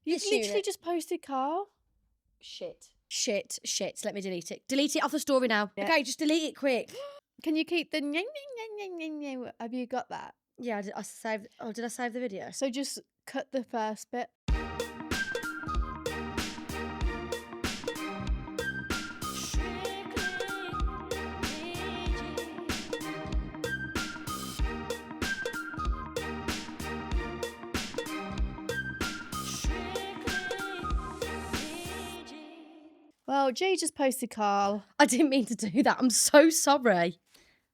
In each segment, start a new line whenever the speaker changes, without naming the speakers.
You've literally just posted Carl.
Shit. Let me delete it. Delete it off the story now. Yeah. Okay, just delete it quick.
Can you keep the have you got that?
Yeah, did I save the video?
So just cut the first bit. Well, Jay just posted Carl.
I didn't mean to do that. I'm so sorry.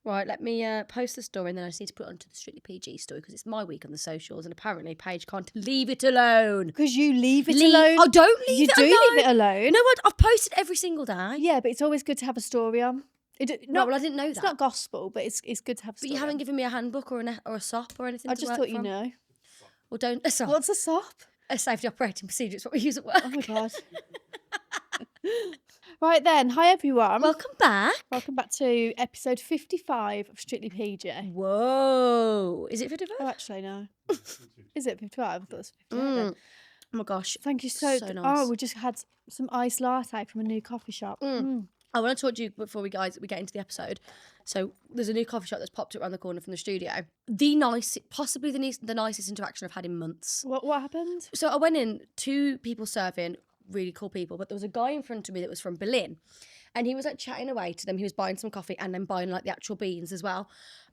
Right, let me post the story and then I just need to put it onto the Strictly PG story because it's my week on the socials and apparently Paige can't leave it alone.
Because you leave it alone.
I don't leave it alone.
You do leave it alone.
No, I've posted every single day.
Yeah, but it's always good to have a story on.
Well, I didn't know that.
It's not gospel, but it's good to have a story.
But you haven't given me a handbook or a SOP or anything
I just thought you know.
Well, don't. A SOP.
What's a SOP?
A safety operating procedure. It's what we use at work.
Oh my God. Right then, hi everyone.
Welcome back.
Welcome back to episode 55 of Strictly PG.
Whoa. Is it 55?
Oh, actually, no. Is it 55? I thought it was 55.
Oh my gosh.
Thank you so
nice.
Oh, we just had some iced latte from a new coffee shop.
I want to talk to you before we get into the episode. So there's a new coffee shop that's popped up around the corner from the studio. Possibly the nicest interaction I've had in months.
What happened?
So I went in, 2 people serving, really cool people, but there was a guy in front of me that was from Berlin and he was like chatting away to them. He was buying some coffee and then buying like the actual beans as well.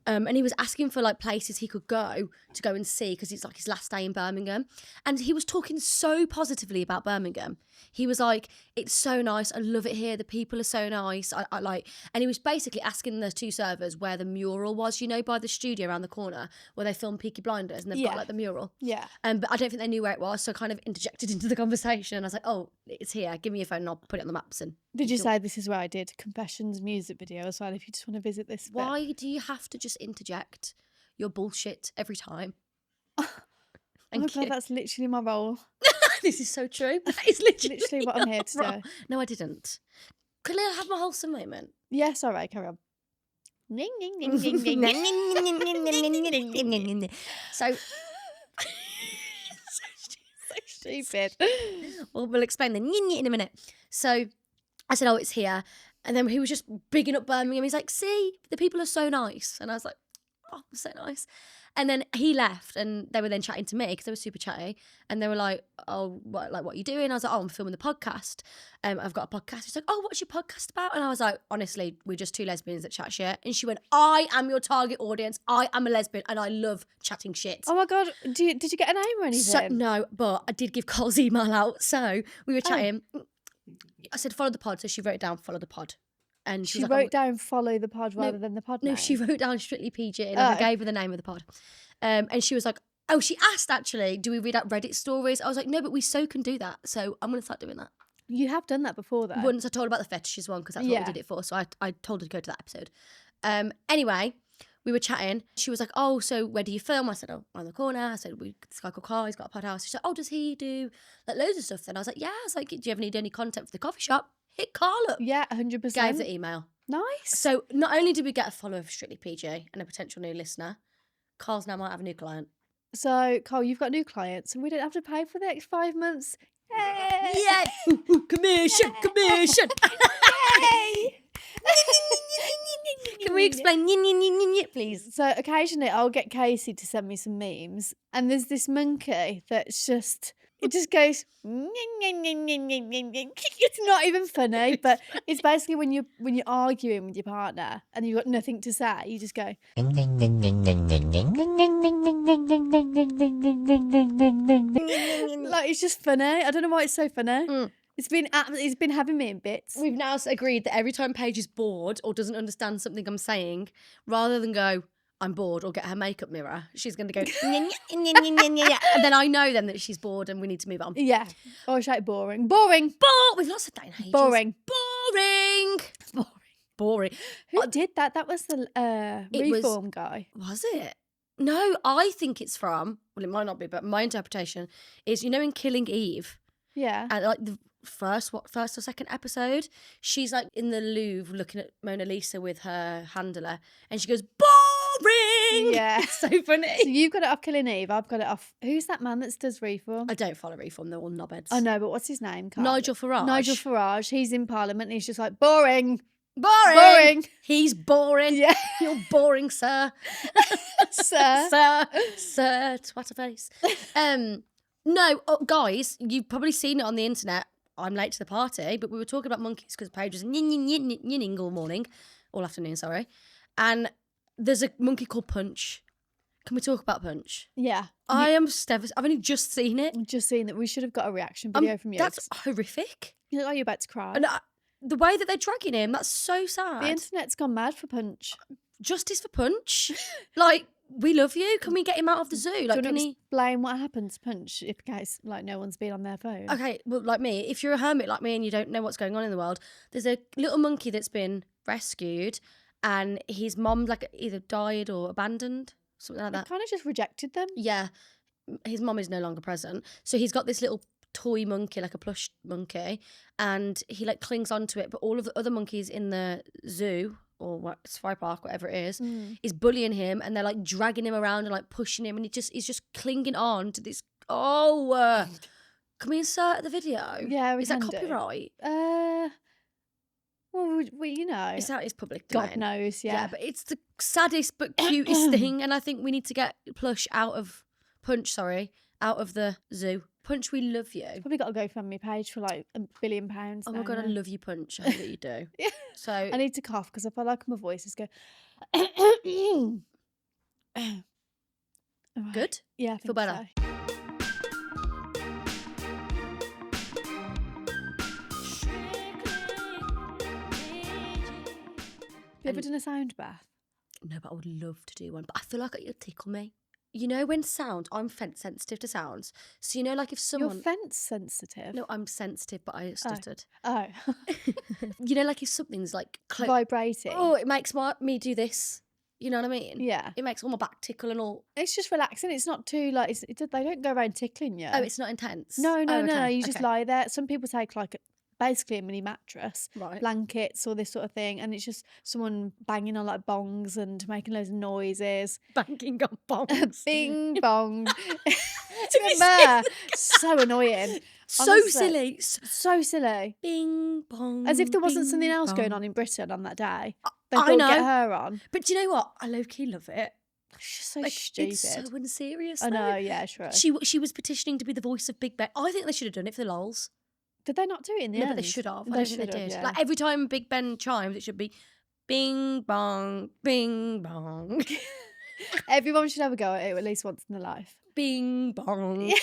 And he was asking for like places he could go and see because it's like his last day in Birmingham. And he was talking so positively about Birmingham. He was like, it's so nice. I love it here. The people are so nice. I like, and he was basically asking the 2 servers where the mural was, by the studio around the corner where they filmed Peaky Blinders and they've got like the mural.
Yeah.
But I don't think they knew where it was. So I kind of interjected into the conversation. And I was like, oh, it's here. Give me your phone and I'll put it on the maps. And
did you say this is where I did Confessions music video as well if you just want to visit this bit?
Why do you have to just interject your bullshit every time?
Thank you. God, that's literally my role.
This is so true. That is literally
what I'm here to do.
No, I didn't. Could I have my wholesome moment?
Yes, all right, carry on.
So
stupid.
Well, we'll explain the in a minute. So I said, oh, it's here. And then he was just bigging up Birmingham. He's like, see, the people are so nice. And I was like, oh, so nice. And then he left and they were then chatting to me because they were super chatty. And they were like, oh, what are you doing? I was like, oh, I'm filming the podcast. I've got a podcast. She's like, oh, what's your podcast about? And I was like, honestly, we're just 2 lesbians that chat shit. And she went, I am your target audience. I am a lesbian and I love chatting shit.
Oh my God. Did you get a name or anything?
So, no, but I did give Cole's email out. So we were chatting. I said, follow the pod. So she wrote it down, follow the pod. And
she wrote down follow the pod rather than the pod name?
No, she wrote down Strictly PG and I gave her the name of the pod. And she was like, oh, she asked actually, do we read out Reddit stories? I was like, no, but we so can do that. So I'm going to start doing that.
You have done that before though.
Once I told her about the fetishes one because that's what we did it for. So I told her to go to that episode. Anyway, we were chatting. She was like, oh, so where do you film? I said, oh, on the corner. I said, this guy called Carl, he's got a pod house. She said, oh, does he do like loads of stuff then? I was like, yeah. I was like, do you ever need any content for the coffee shop? Hit Carl up.
Yeah, 100%.
Gave the email.
Nice.
So not only did we get a follower of Strictly PG and a potential new listener, Carl's now might have a new client.
So, Carl, you've got new clients and we don't have to pay for the next 5 months. Yay!
Yeah! Commission! Yay! Can we explain please?
So occasionally I'll get Casey to send me some memes and there's this monkey that's just... It just goes. It's not even funny, but it's basically when you're arguing with your partner and you've got nothing to say, you just go. Like it's just funny. I don't know why it's so funny. It's been having me in bits.
We've now agreed that every time Paige is bored or doesn't understand something I'm saying, rather than go, I'm bored, or get her makeup mirror, she's going to go, and then I know then that she's bored and we need to move on.
Yeah. Or she's like boring.
We've not said that in ages.
Boring. Who did that? That was the Reform guy.
Was it? No, I think it's from, well, it might not be, but my interpretation is, in Killing Eve.
Yeah.
And like the first or second episode, she's like in the Louvre looking at Mona Lisa with her handler and she goes, boring!
Yeah.
It's so funny.
So you've got it off Killing Eve. I've got it off. Who's that man that does Reform?
I don't follow Reform. They're all knobheads.
I know, but what's his name? Carl?
Nigel Farage.
Nigel Farage. He's in Parliament and he's just like, boring.
Boring.
Boring.
He's boring.
Yeah.
You're boring, sir.
Sir.
Sir, twatterface. No, guys, you've probably seen it on the internet. I'm late to the party, but we were talking about monkeys because Paige was yinning all morning, all afternoon, sorry. And there's a monkey called Punch. Can we talk about Punch?
Yeah.
I am devastated. I've only just seen it.
I've just seen that. We should have got a reaction video from you.
That's horrific.
You look like you're about to cry.
And the way that they're dragging him, that's so sad.
The internet's gone mad for Punch.
Justice for Punch. Like, we love you. Can we get him out of the zoo?
Do
Like,
you
can
want to
he?
explain what happened to Punch in case like no one's been on their phone?
Okay, well, like me, if you're a hermit like me and you don't know what's going on in the world, there's a little monkey that's been rescued, and his mom like either died or abandoned, something like
I
that.
kind of just rejected them.
Yeah, his mom is no longer present, so he's got this little toy monkey, like a plush monkey, and he like clings onto it. But all of the other monkeys in the zoo or what safari park, whatever it is bullying him, and they're like dragging him around and like pushing him, and he's just clinging on to this. Can we insert the video?
Yeah, we
is that
can do.
copyright?
Well, you know.
It's public
God
domain.
knows, yeah.
But it's the saddest but cutest thing, and I think we need to get Punch out of the zoo. Punch, we love you.
Probably got a GoFundMe page for like £1 billion.
Oh my God, I love you, Punch. I hope that you do.
Yeah.
So
I need to cough because I feel like my voice is going.
good?
Yeah, I
Feel
think
better?
so. Have you ever done a sound bath?
No, but I would love to do one. But I feel like it would tickle me. You know, when I'm sensitive to sounds. So, you know, like if someone...
You're fence sensitive?
No, I'm sensitive, but I stuttered.
Oh.
You know, like if something's like...
Vibrating.
Oh, it makes me do this. You know what I mean?
Yeah.
It makes all my back tickle and all.
It's just relaxing. It's not too like... they don't go around tickling you.
Oh, it's not intense?
No.
Okay,
You just lie there. Some people take like basically a mini mattress,
right.
blankets or this sort of thing, and it's just someone banging on like bongs and making loads of noises.
Banging on bongs.
Bing bong. Remember? So annoying.
So
Honestly,
silly.
So silly.
Bing bong.
As if there wasn't
bing,
something else going
bong.
on in Britain on that day. They
I
thought,
know.
get her on.
But do you know what? I low-key love it.
It's just so
Like,
stupid.
it's so unserious.
I
though.
know, yeah, sure.
She was petitioning to be the voice of Big Ben. I think they should have done it for the lols.
Did they not do it in the
No,
end?
but they should have. I
They
don't think
should
they
have,
did.
yeah.
Like every time Big Ben chimes, it should be bing bong, bing bong,
Everyone should have a go at it at least once in their life.
bing bong.
Yeah.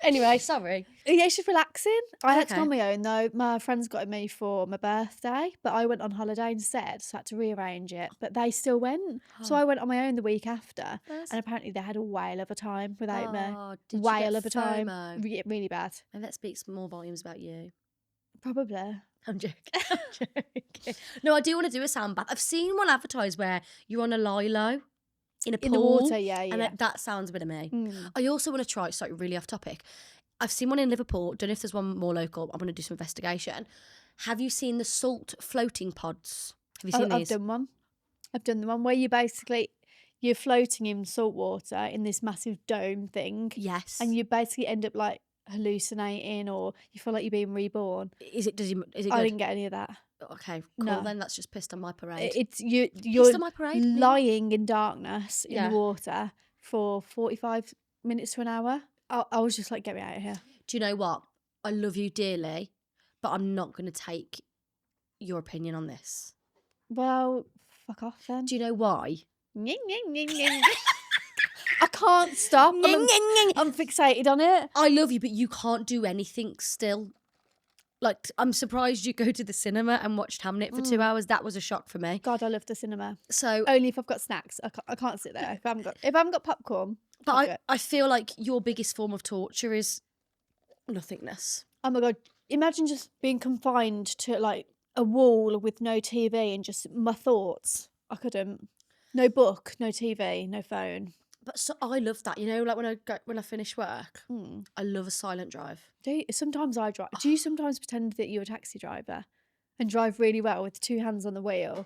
Anyway, sorry.
Yeah, it's just relaxing. I had to go
Okay.
on my own though. My friends got me for my birthday, but I went on holiday instead, so I had to rearrange it. But they still went. So I went on my own the week after, and apparently they had a whale of a time without me.
Did you
Whale
get
of a time.
FOMO?
Really bad.
And that speaks more volumes about you.
Probably.
I'm joking. I'm joking. No, I do want to do a sound bath. I've seen one advertised where you're on a lilo in a pool.
In the water, yeah.
And that sounds a bit of me.
Mm.
I also want to try, sorry, really off topic. I've seen one in Liverpool. Don't know if there's one more local. I'm going to do some investigation. Have you seen the salt floating pods? Have you seen
I've
these?
done one. I've done the one where you're floating in salt water in this massive dome thing.
Yes.
And you basically end up like hallucinating or you feel like you're being reborn.
Is it good?
I didn't get any of that.
Okay, cool.
No.
Then that's just pissed on my parade.
It's you're
Pissed on my parade? me?
lying in darkness in
Yeah.
the water for 45 minutes to an hour. I was just like, get me out of here.
Do you know what? I love you dearly, but I'm not going to take your opinion on this.
Well, fuck off then.
Do you know why?
I can't stop. I'm fixated on it.
I love you, but you can't do anything still. Like, I'm surprised you go to the cinema and watched Hamnet for 2 hours. That was a shock for me.
God, I love the cinema.
So,
Only if I've got snacks. I can't sit there. If I haven't got popcorn.
but I feel like your biggest form of torture is nothingness.
Oh my God. Imagine just being confined to like a wall with no TV and just my thoughts. I couldn't. No book, no TV, no phone.
But so I love that. You know, like when I finish work, I love a silent drive.
Sometimes I drive. Do you sometimes pretend that you're a taxi driver and drive really well with two hands on the wheel?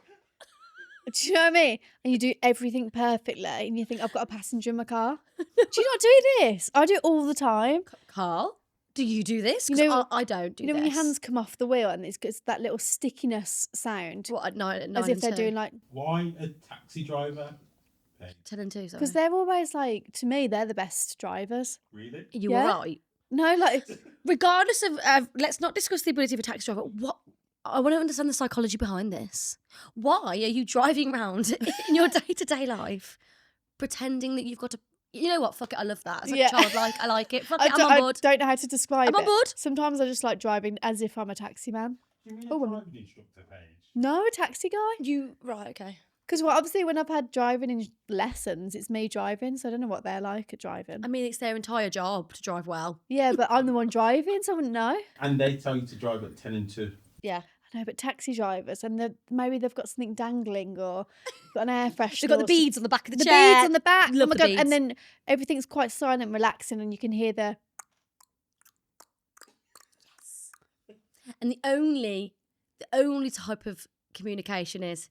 Do you know what I mean? And you do everything perfectly and you think, I've got a passenger in my car. Do you not do this? I do it all the time.
Carl, do you do this?
You
'Cause
know-
I don't do
You know
this.
when your hands come off the wheel and it's that little stickiness sound?
What, at 9
As if
and
they're
2?
doing like...
Why a taxi driver?
10 and 2, sorry.
Because they're always like, to me, they're the best drivers.
Really?
You
Yeah.
were right.
No, like...
Regardless of, let's not discuss the ability of a taxi driver. What I want to understand the psychology behind this. Why are you driving around in your day-to-day life pretending that you've got to... You know what? Fuck it. I love that. It's like
Yeah.
childlike. I like it. Fuck it. I'm on board.
I don't know how to describe
I'm on
it.
board.
Sometimes I just like driving as if I'm a taxi man.
Do you mean
Oh,
a
women.
driving instructor page?
No, a taxi guy.
Right, okay.
Because well, obviously when I've had driving in lessons, it's me driving, so I don't know what they're like at driving.
I mean, it's their entire job to drive well.
Yeah, but I'm the one driving, so I wouldn't know.
And they tell you to drive at 10 and 2.
Yeah.
I know, but taxi drivers, and maybe they've got something dangling or got an air freshener.
They've got the
or
beads on the back of the
the
chair.
beads on the back.
Love
oh my
the
god!
beads.
And then everything's quite silent, and relaxing, and you can hear the...
And the only type of communication is,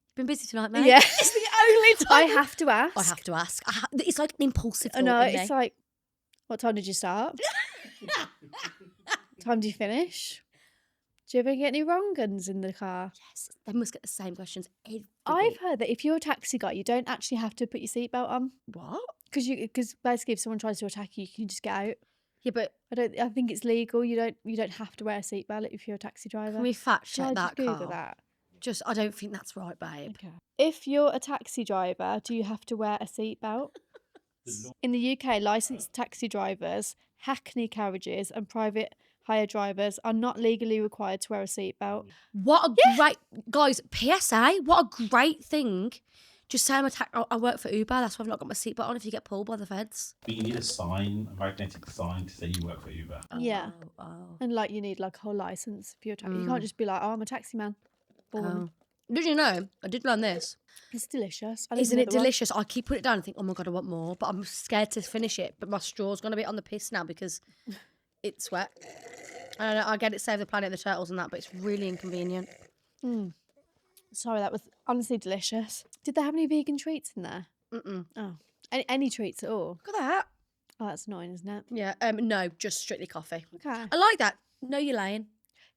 "You've been busy tonight, mate."
Yeah.
It's the only
I
time.
have to ask.
I have to ask. It's like an impulsive
I
thought
know.
in me.
It's like, what time did you start? Time do you finish? Do you ever get any wrong guns in the car?
Yes, they must get the same questions every
I've
week.
heard that if you're a taxi guy, you don't actually have to put your seatbelt on
What?
because basically if someone tries to attack you, you can just get out.
Yeah, but
I think it's legal. You don't have to wear a seatbelt if you're a taxi driver.
can we fact
Shall I
check
just
that,
Google
Carl?
that?
Just, I don't think that's right, babe.
Okay. If you're a taxi driver, do you have to wear a seatbelt? In the UK, licensed taxi drivers, hackney carriages, and private hire drivers are not legally required to wear a seatbelt.
What a great, guys, PSA, what a great thing. Just say I work for Uber, that's why I've not got my seatbelt on if you get pulled by the feds.
But you need a magnetic sign to say you work for Uber.
Yeah.
Oh.
And like you need like a whole license if you're a taxi. You can't just be like, oh, I'm a taxi man. Or woman.
Did you know? I did learn this.
It's delicious.
Isn't it delicious? I keep putting it down and think, oh my God, I want more. But I'm scared to finish it. But my straw's going to be on the piss now because it's wet. And I get it, save the planet, the turtles and that, but it's really inconvenient.
Sorry, that was honestly delicious. Did they have any vegan treats in there?
Mm-mm.
Oh, any treats at all?
Look at that.
Oh, that's annoying, isn't it?
Yeah, no, just strictly coffee.
Okay.
I like that. No, you're laying.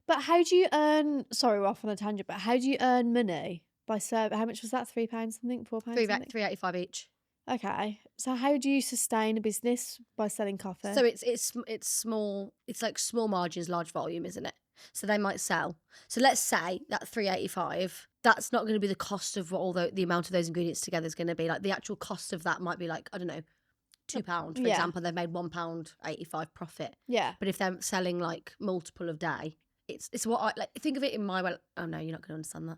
But how do you earn? Sorry, we're off on a tangent. But how do you earn money by serve? How much was that? £3 something? £4 something?
$3.85 each.
Okay. So how do you sustain a business by selling coffee?
So it's small. It's like small margins, large volume, isn't it? So they might sell. So let's say that $3.85. That's not going to be the cost of what all the amount of those ingredients together is going to be. Like the actual cost of that might be like, I don't know, £2 for
Yeah.
example. They've made £1.85 profit.
yeah.
But if they're selling like multiple a day, it's what I like. Think of it in my way. Oh no, you're not going to understand that.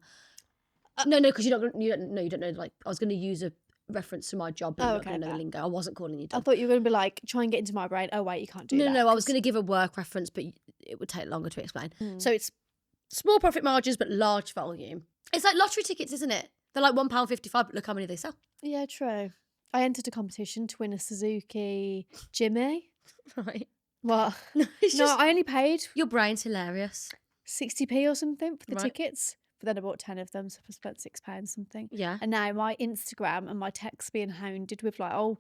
No, because you don't know. Like I was going to use a reference to my job, but you're not going to know the lingo. I wasn't calling you
I
dumb.
thought you were going to be like, try and get into my brain. Oh wait, you can't do that.
No, I was going to give a work reference, but it would take longer to explain. So it's small profit margins, but large volume. It's like lottery tickets, isn't it? They're like £1.55, but look how many they sell.
Yeah, true. I entered a competition to win a Suzuki Jimmy.
Right.
What?
It's
No,
just,
I only paid
your brain's hilarious.
60p or something for the
Right.
tickets. But then I bought 10 of them, so I spent £6 something.
Yeah.
And now my Instagram and my texts being hounded with like, oh,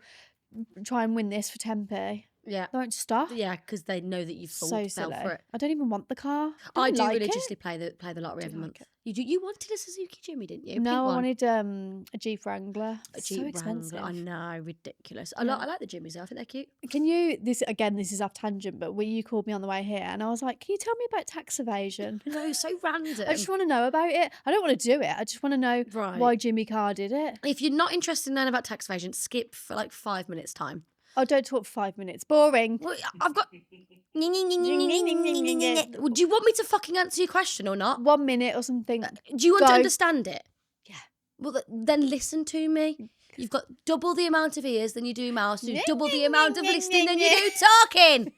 try and win this for 10p.
Yeah.
They won't stop.
Yeah, because they know that you've
So
fell
silly.
for it.
I don't even want the car.
I
don't
do
like it.
religiously play the lottery every
like
month.
it.
You wanted a Suzuki Jimmy, didn't you?
No,
Pink
I
one.
wanted a Jeep Wrangler.
A
It's
Jeep
so expensive.
Wrangler. I know, ridiculous.
Yeah.
I like the Jimmys. I think they're cute.
Can you, this is off tangent, but you called me on the way here and I was like, can you tell me about tax evasion?
No, so random.
I just want to know about it. I don't want to do it. I just want to know
Right.
why Jimmy Carr did it.
If you're not interested in knowing about tax evasion, skip for like 5 minutes time.
Oh, don't talk for 5 minutes. Boring.
Well, I've got. Would you want me to fucking answer your question or not?
1 minute or something.
Do you want to
Go.
understand it?
Yeah.
Well, then listen to me. You've got double the amount of ears than you do mouths. You do double the amount of listening than you do talking.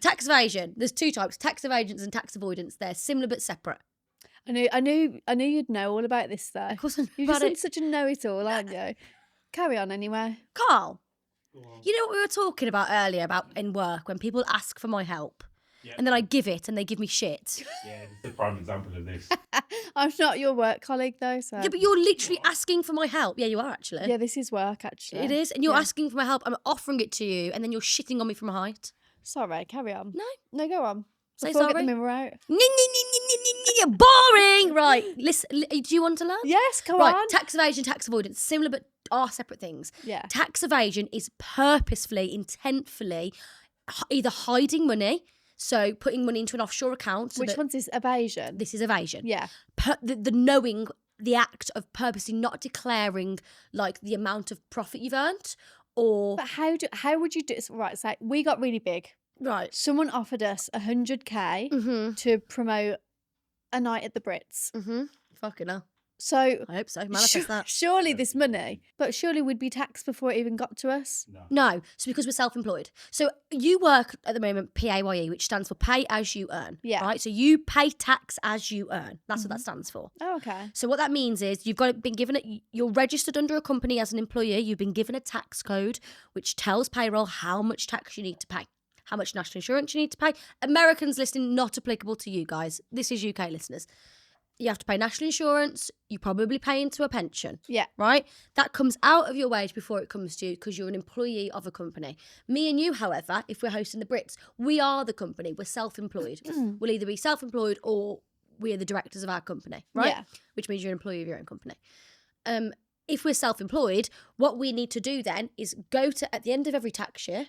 Tax evasion. There's two types: tax avoidance and tax avoidance. They're similar but separate.
I knew you'd know all about this though.
Of course, I know
You're
about
just
it.
such a know-it-all, aren't you? Carry on anyway.
Carl, you know what we were talking about earlier about in work when people ask for my help. and then I give it and they give me shit.
Yeah, this is a prime example of this.
I'm not your work colleague though, so.
Yeah, but you're literally asking for my help. Yeah, you are actually.
Yeah, this is work actually.
It is, and you're
Yeah.
asking for my help. I'm offering it to you, and then you're shitting on me from a height.
Sorry, carry on.
No.
Go on.
Say
Before I get
sorry.
the mirror out.
Boring. Right. Listen. Do you want to learn?
Yes, go
Right.
on.
Tax evasion, tax avoidance, similar but are separate things.
Yeah.
Tax evasion is purposefully, intentfully, either hiding money, so putting money into an offshore account. So
Which
that
one's this evasion?
this is evasion.
Yeah.
The knowing, the act of purposely not declaring like the amount of profit you've earned, or
But how would you do it? Right, so we got really big.
right.
Someone offered us 100k
Mhm.
to promote a night at the Brits.
Mhm. Fucking hell.
So
I hope so. Manifest that.
surely this money, but surely we'd be taxed before it even got to us.
No, so because we're self-employed. So you work at the moment PAYE, which stands for pay as you earn.
Yeah.
Right. So you pay tax as you earn. That's what that stands for.
Oh, okay.
So what that means is been given you're registered under a company as an employee. You've been given a tax code which tells payroll how much tax you need to pay, how much national insurance you need to pay. Americans listening, not applicable to you guys. This is UK listeners. You have to pay national insurance. You probably pay into a pension.
Yeah.
Right? That comes out of your wage before it comes to you because you're an employee of a company. Me and you, however, if we're hosting the Brits, we are the company. We're self-employed. We'll either be self-employed or we are the directors of our company, right?
Yeah.
Which means you're an employee of your own company. If we're self-employed, what we need to do then is go to, at the end of every tax year,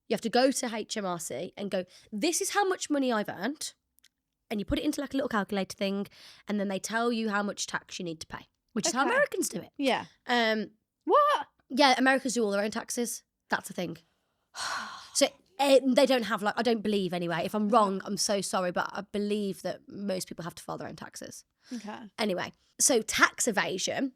you have to go to HMRC and go, this is how much money I've earned. And you put it into like a little calculator thing, and then they tell you how much tax you need to pay, which is how
Okay.
Americans do it.
Yeah.
What? Yeah, Americans do all their own taxes. That's the thing. So they don't have I don't believe anyway. If I'm wrong, I'm so sorry, but I believe that most people have to file their own taxes.
Okay.
Anyway, so tax evasion,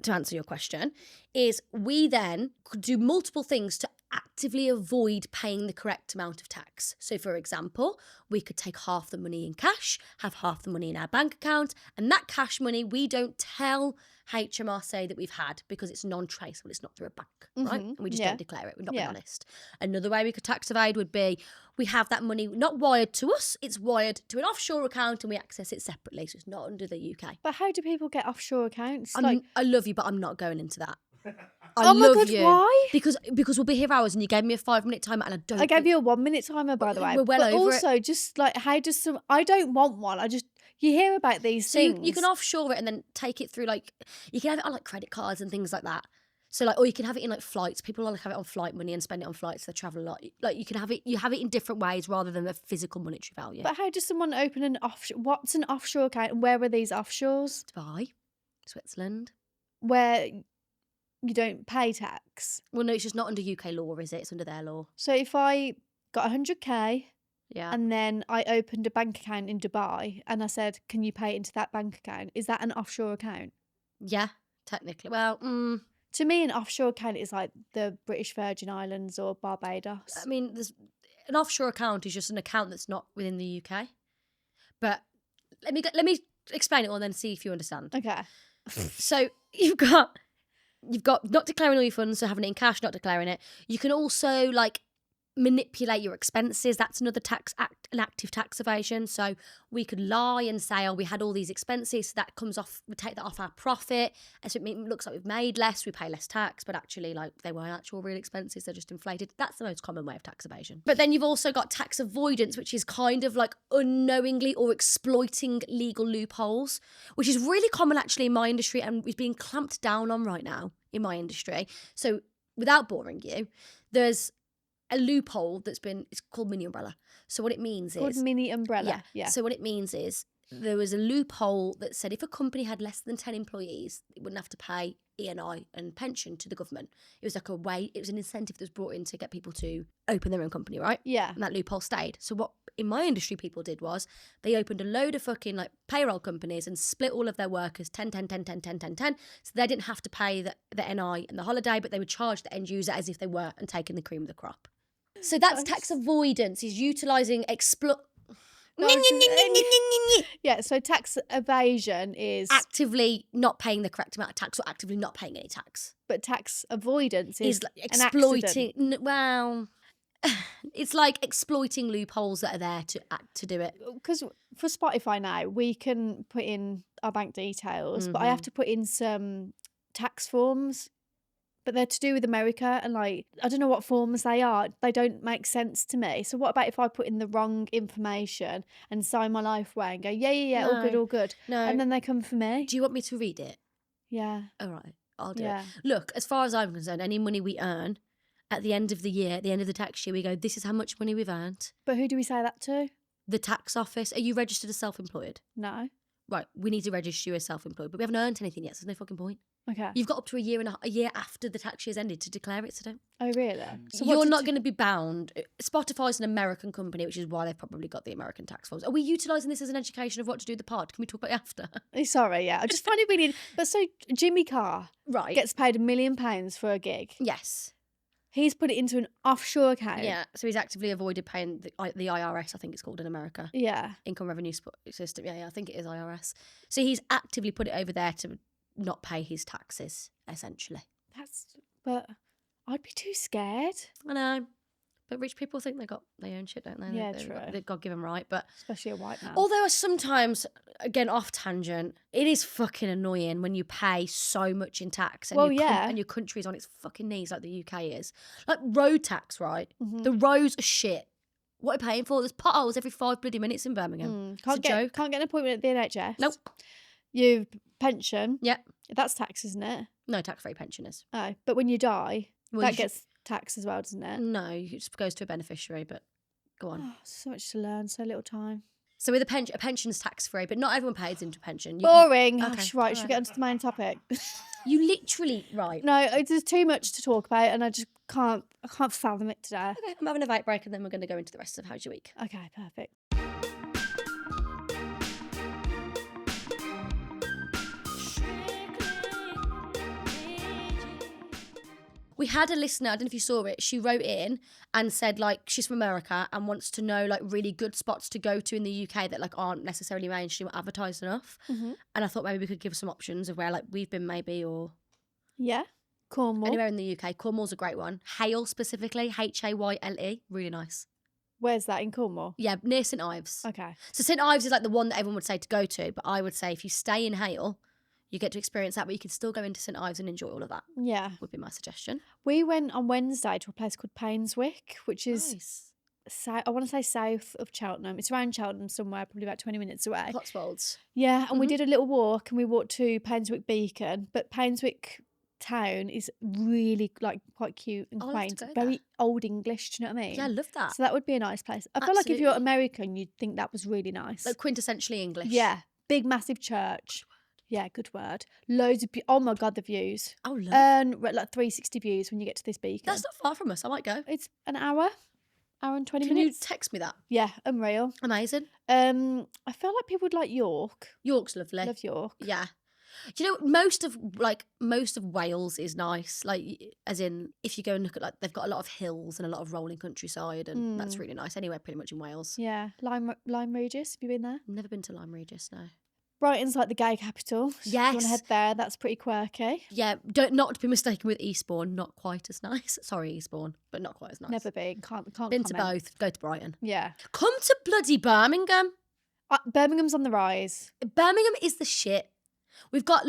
to answer your question, is we then could do multiple things to actively avoid paying the correct amount of tax. So, for example, we could take half the money in cash, have half the money in our bank account, and that cash money we don't tell HMRC that we've had because it's non-traceable, it's not through a bank, right? And we just
Yeah.
don't declare it, we're not being
Yeah.
honest. Another way we could tax evade would be we have that money not wired to us, it's wired to an offshore account and we access it separately, so it's not under the UK.
But how do people get offshore accounts?
I love you, but I'm not going into that.
Oh my God, why?
Because we'll be here hours and you gave me a 5-minute timer and I don't
I gave
think-
you a 1-minute timer, by the way.
We're well
but
over it.
also, just like, how does some? I don't want one. You hear about these
So
things.
you can offshore it and then take it through you can have it on credit cards and things like that. So or you can have it in flights. People have it on flight money and spend it on flights. They travel a lot. You can have it. You have it in different ways rather than a physical monetary value.
But how does someone open an offshore? What's an offshore account? And where are these offshores?
Dubai, Switzerland.
Where you don't pay tax.
Well, no, it's just not under UK law, is it? It's under their law.
So if I got 100k
Yeah.
and then I opened a bank account in Dubai and I said, "Can you pay it into that bank account?" Is that an offshore account?
Yeah, technically. Well,
To me, an offshore account is like the British Virgin Islands or Barbados.
I mean, an offshore account is just an account that's not within the UK. But let me explain it all and then see if you understand.
Okay.
So you've got not declaring all your funds, so having it in cash, not declaring it. You can also manipulate your expenses. That's another an active tax evasion. So we could lie and say, oh, we had all these expenses, so that comes off, we take that off our profit. And so it looks like we've made less, we pay less tax, but actually they weren't actual real expenses, they're just inflated. That's the most common way of tax evasion. But then you've also got tax avoidance, which is kind of unknowingly or exploiting legal loopholes, which is really common actually in my industry and is being clamped down on right now in my industry. So without boring you, there's a loophole it's called mini umbrella. So what it means
Called
is
mini umbrella. Yeah.
So what it means is there was a loophole that said if a company had less than 10 employees, it wouldn't have to pay E&I and pension to the government. It was it was an incentive that was brought in to get people to open their own company, right?
Yeah.
And that loophole stayed. So what in my industry people did was they opened a load of fucking payroll companies and split all of their workers 10. So they didn't have to pay the NI and the holiday, but they would charge the end user as if they were and taking the cream of the crop. So that's tax avoidance, is utilising
Yeah, so tax evasion is
actively not paying the correct amount of tax or actively not paying any tax.
but tax avoidance is
Is
an accident.
exploiting. Well, It's like exploiting loopholes that are there to do it.
Because for Spotify now, we can put in our bank details, but I have to put in some tax forms. But they're to do with America, and like I don't know what forms they are. They don't make sense to me. So what about if I put in the wrong information and sign my life away and go, yeah, all good,
No.
all good,
No.
and then they come for me?
Do you want me to read it?
Yeah.
All right, I'll do
Yeah.
it. Look, as far as I'm concerned, any money we earn at the end of the year, at the end of the tax year, we go, this is how much money we've earned.
But who do we say that to?
The tax office. Are you registered as self-employed?
No.
Right, we need to register you as self-employed, but we haven't earned anything yet, so there's no fucking point.
Okay.
You've got up to a year after the tax year's ended to declare it, so don't.
Oh really? So
You're not going to be bound. Spotify's an American company, which is why they've probably got the American tax forms. Are we utilising this as an education of what to do with the pod? Can we talk about it after?
Sorry, yeah. I just find it really. But so Jimmy Carr
Right.
gets paid £1 million for a gig.
Yes.
He's put it into an offshore account.
Yeah. So he's actively avoided paying the IRS, I think it's called in America.
Yeah.
Income Revenue System. Yeah, I think it is IRS. So he's actively put it over there to not pay his taxes, essentially.
But I'd be too scared.
I know. But rich people think they own shit, don't they?
Yeah,
They've
true.
got the God-given right. But
Especially a white man.
although sometimes, again, off tangent, it is fucking annoying when you pay so much in tax and,
Well, yeah.
and your country's on its fucking knees like the UK is. Like road tax, right?
Mhm.
The roads are shit. What are you paying for? There's potholes every 5 bloody minutes in Birmingham.
Can't
it's a
get
joke.
Can't get an appointment at the NHS.
Nope.
You pension.
Yeah.
That's tax, isn't it?
No tax-free pensioners.
Oh, but when you die,
Well,
that
you
gets taxed as well, doesn't it?
No, it just goes to a beneficiary, but go on.
Oh, so much to learn, so little time.
So with a pension's tax-free, but not everyone pays into a pension.
Boring.
okay,
Right, should we get onto the main topic?
You literally, right.
No, there's too much to talk about, and I just can't fathom it today.
Okay, I'm having a vape break and then we're going to go into the rest of How's Your Week.
Okay, perfect.
We had a listener, I don't know if you saw it, she wrote in and said like she's from America and wants to know like really good spots to go to in the UK that like aren't necessarily mainstream or advertised enough.
Mm-hmm.
And I thought maybe we could give some options of where like we've been maybe or
Yeah, Cornwall.
anywhere in the UK. Cornwall's a great one. Hale specifically, Hayle, really nice.
Where's that in Cornwall?
Yeah, near St Ives.
Okay.
So St Ives is like the one that everyone would say to go to, but I would say if you stay in Hale, you get to experience that, but you can still go into St Ives and enjoy all of that.
Yeah.
Would be my suggestion.
We went on Wednesday to a place called Painswick, which is
Nice.
I want to say south of Cheltenham. It's around Cheltenham somewhere, probably about 20 minutes away.
Cotswolds.
Yeah, and we
Mhm.
did a little walk and we walked to Painswick Beacon, but Painswick town is really like quite cute and
I'll have
quaint.
to go
Very
there.
old English, do you know what I mean?
Yeah, I love that.
So that would be a nice place. I feel like if you're
Absolutely.
American, you'd think that was really nice.
Like quintessentially English.
Yeah, big massive church. Yeah, good word. Loads of oh my god, the views.
Oh, love.
Like 360 views when you get to this beacon.
That's not far from us. I might go.
It's an hour and 20
Can
minutes.
you text me that?
Yeah, unreal.
Amazing.
I feel like people would like York.
York's lovely.
Love York.
Yeah. Do you know most of Wales is nice. Like as in if you go and look at like they've got a lot of hills and a lot of rolling countryside and that's really nice. Anywhere pretty much in Wales.
Yeah, Lyme Regis. Have you been there?
Never been to Lyme Regis, no.
Brighton's like the gay capital. So if you want
Yes.
to head there? That's pretty quirky.
Yeah, not to be mistaken with Eastbourne, not quite as nice. Sorry, Eastbourne, but not quite as nice.
Never been. Can't
been to
comment.
both. Go to Brighton.
Yeah.
Come to bloody Birmingham.
Birmingham's on the rise.
Birmingham is the shit. We've got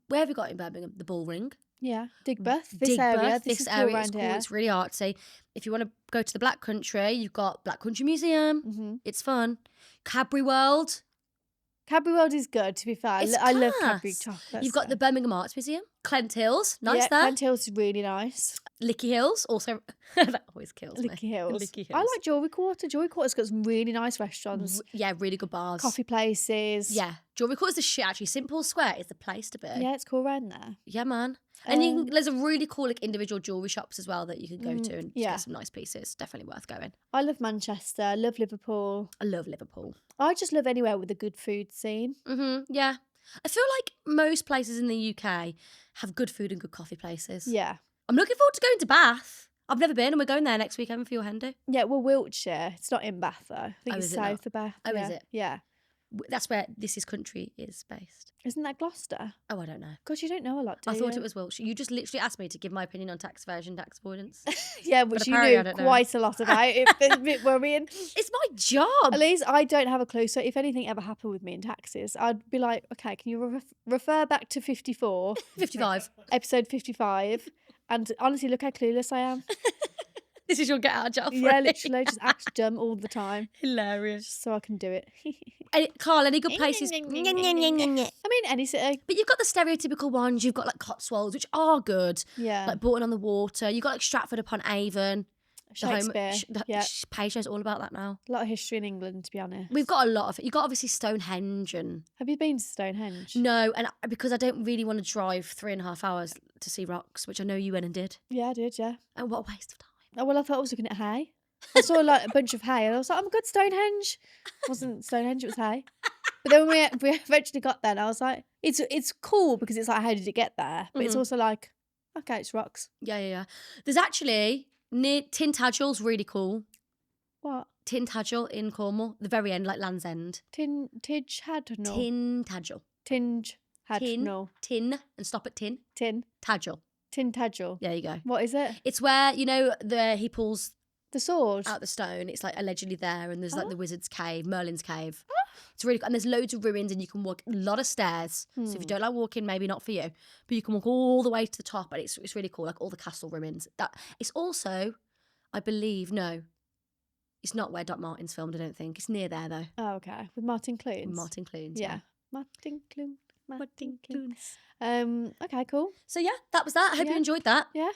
where have we got in Birmingham? The Bullring.
Yeah. Digbeth. This
Digbeth,
area. This is cool
area is
around
cool.
here.
It's really artsy. If you want to go to the Black Country, you've got Black Country Museum.
Mm-hmm.
It's fun. Cadbury World.
Cadbury World is good, to be fair.
It's
I love Cadbury
class.
chocolate.
You've got the Birmingham Arts Museum. Clent Hills. Nice there.
Clent Hills is really nice.
Licky Hills. Also, that always kills me.
Licky Hills.
Licky
I
Hills.
like Jewellery Quarter. Jewellery Quarter's got some really nice restaurants.
Yeah, really good bars.
Coffee places.
Yeah. Jewelry Quarter's the shit, actually. Simple Square is the place to be.
Yeah, it's cool around there.
Yeah, man. And there's a really cool like individual jewellery shops as well that you can go to and
yeah.
get some nice pieces. Definitely worth going.
I love Manchester. I love Liverpool.
I love Liverpool.
I just love anywhere with a good food scene.
Yeah. I feel like most places in the UK have good food and good coffee places.
Yeah.
I'm looking forward to going to Bath. I've never been and we're going there next weekend for your Hendy.
Yeah, well, Wiltshire. It's not in Bath, though. I think
Oh,
it's
is it not?
south of Bath.
Oh,
yeah.
is it?
Yeah.
That's where This Is Country is based.
Isn't that Gloucester?
Oh, I don't know.
God, you don't know a lot, do
I thought
you?
it was Wiltshire. You just literally asked me to give my opinion on tax evasion, tax avoidance.
Yeah, which you
apparently I
knew
don't know.
quite a lot about. It's a bit worrying.
It's my job.
At least I don't have a clue. So if anything ever happened with me in taxes, I'd be like, okay, can you refer back to 54,
55.
episode 55, and honestly, look how clueless I am.
This is your get out of jail free.
Yeah, literally, just act dumb all the time,
Hilarious.
just so I can do it.
Carl, any good places?
I mean, any city.
But you've got the stereotypical ones. You've got like Cotswolds, which are good.
Yeah,
Like Bourton on the Water. You've got like Stratford upon Avon.
Shakespeare. Yeah,
Page knows all about that now.
a lot of history in England, to be honest.
We've got a lot of it. You've got obviously Stonehenge and...
Have you been to Stonehenge?
No, and because I don't really want to drive 3.5 hours to see rocks, which I know you went and did.
Yeah, I did. Yeah.
And what a waste of time.
Oh, well, I thought I was looking at hay. I saw like a bunch of hay, and I was like, "I'm good, Stonehenge." It wasn't Stonehenge, it was hay. But then when we eventually got there, and I was like, "It's cool because it's like, how did it get there?" But it's also like, okay, it's rocks.
Yeah. There's actually near Tintagel's really cool.
What?
Tintagel in Cornwall, the very end, like Land's End.
Tidge had no.
Tintagel.
Tinge had
Tin.
no.
Tin and stop at tin.
Tin.
Tagel.
Tintagel.
There you go.
What is it?
It's where, you know, he pulls
The sword.
out the stone. It's like allegedly there, and there's like the wizard's cave, Merlin's cave. It's really cool. And there's loads of ruins, and you can walk a lot of stairs. So if you don't like walking, maybe not for you, but you can walk all the way to the top, and it's really cool. Like all the castle ruins. That it's also, I believe, no, it's not where Doc Martin's filmed. I don't think it's near there though.
Oh, okay. With Martin Clunes.
Martin Clunes.
Yeah. Martin Clunes. Martin Clunes.
Clunes.
Okay, cool.
So yeah, that was that. I hope you enjoyed that.
Yeah.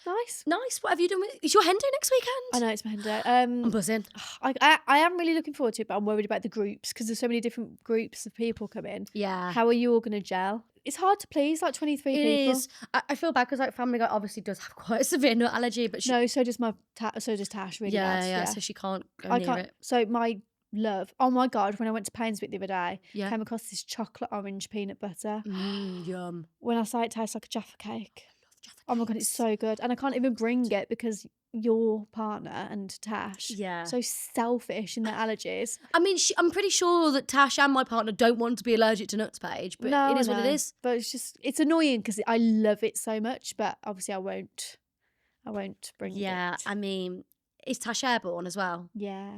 Nice.
Nice. What have you done? Is your hen day next weekend?
I know it's my hen day.
I'm buzzing.
I am really looking forward to it, but I'm worried about the groups because there's so many different groups of people coming.
Yeah.
How are you all going to gel? It's hard to please, like 23
It
people.
is. I feel bad because like Family Guy obviously does have quite a severe nut allergy, but she,
No, so does Tash. Really bad.
yeah. So she can't go
I
near
can't.
it.
So my love. Oh my god! When I went to Painswick the other day,
Yeah.
came across this chocolate orange peanut butter.
Yum.
When I say it tastes like a Jaffa cake.
Jaffa
Oh my god, it's so good, and I can't even bring it because your partner and Tash,
Yeah.
so selfish in their allergies.
I mean, I'm pretty sure that Tash and my partner don't want to be allergic to nuts, Paige, but
No,
it is
I
what it
know,
is.
But it's annoying because I love it so much, but obviously I won't bring
Yeah,
it.
I mean, is Tash airborne as well?
Yeah.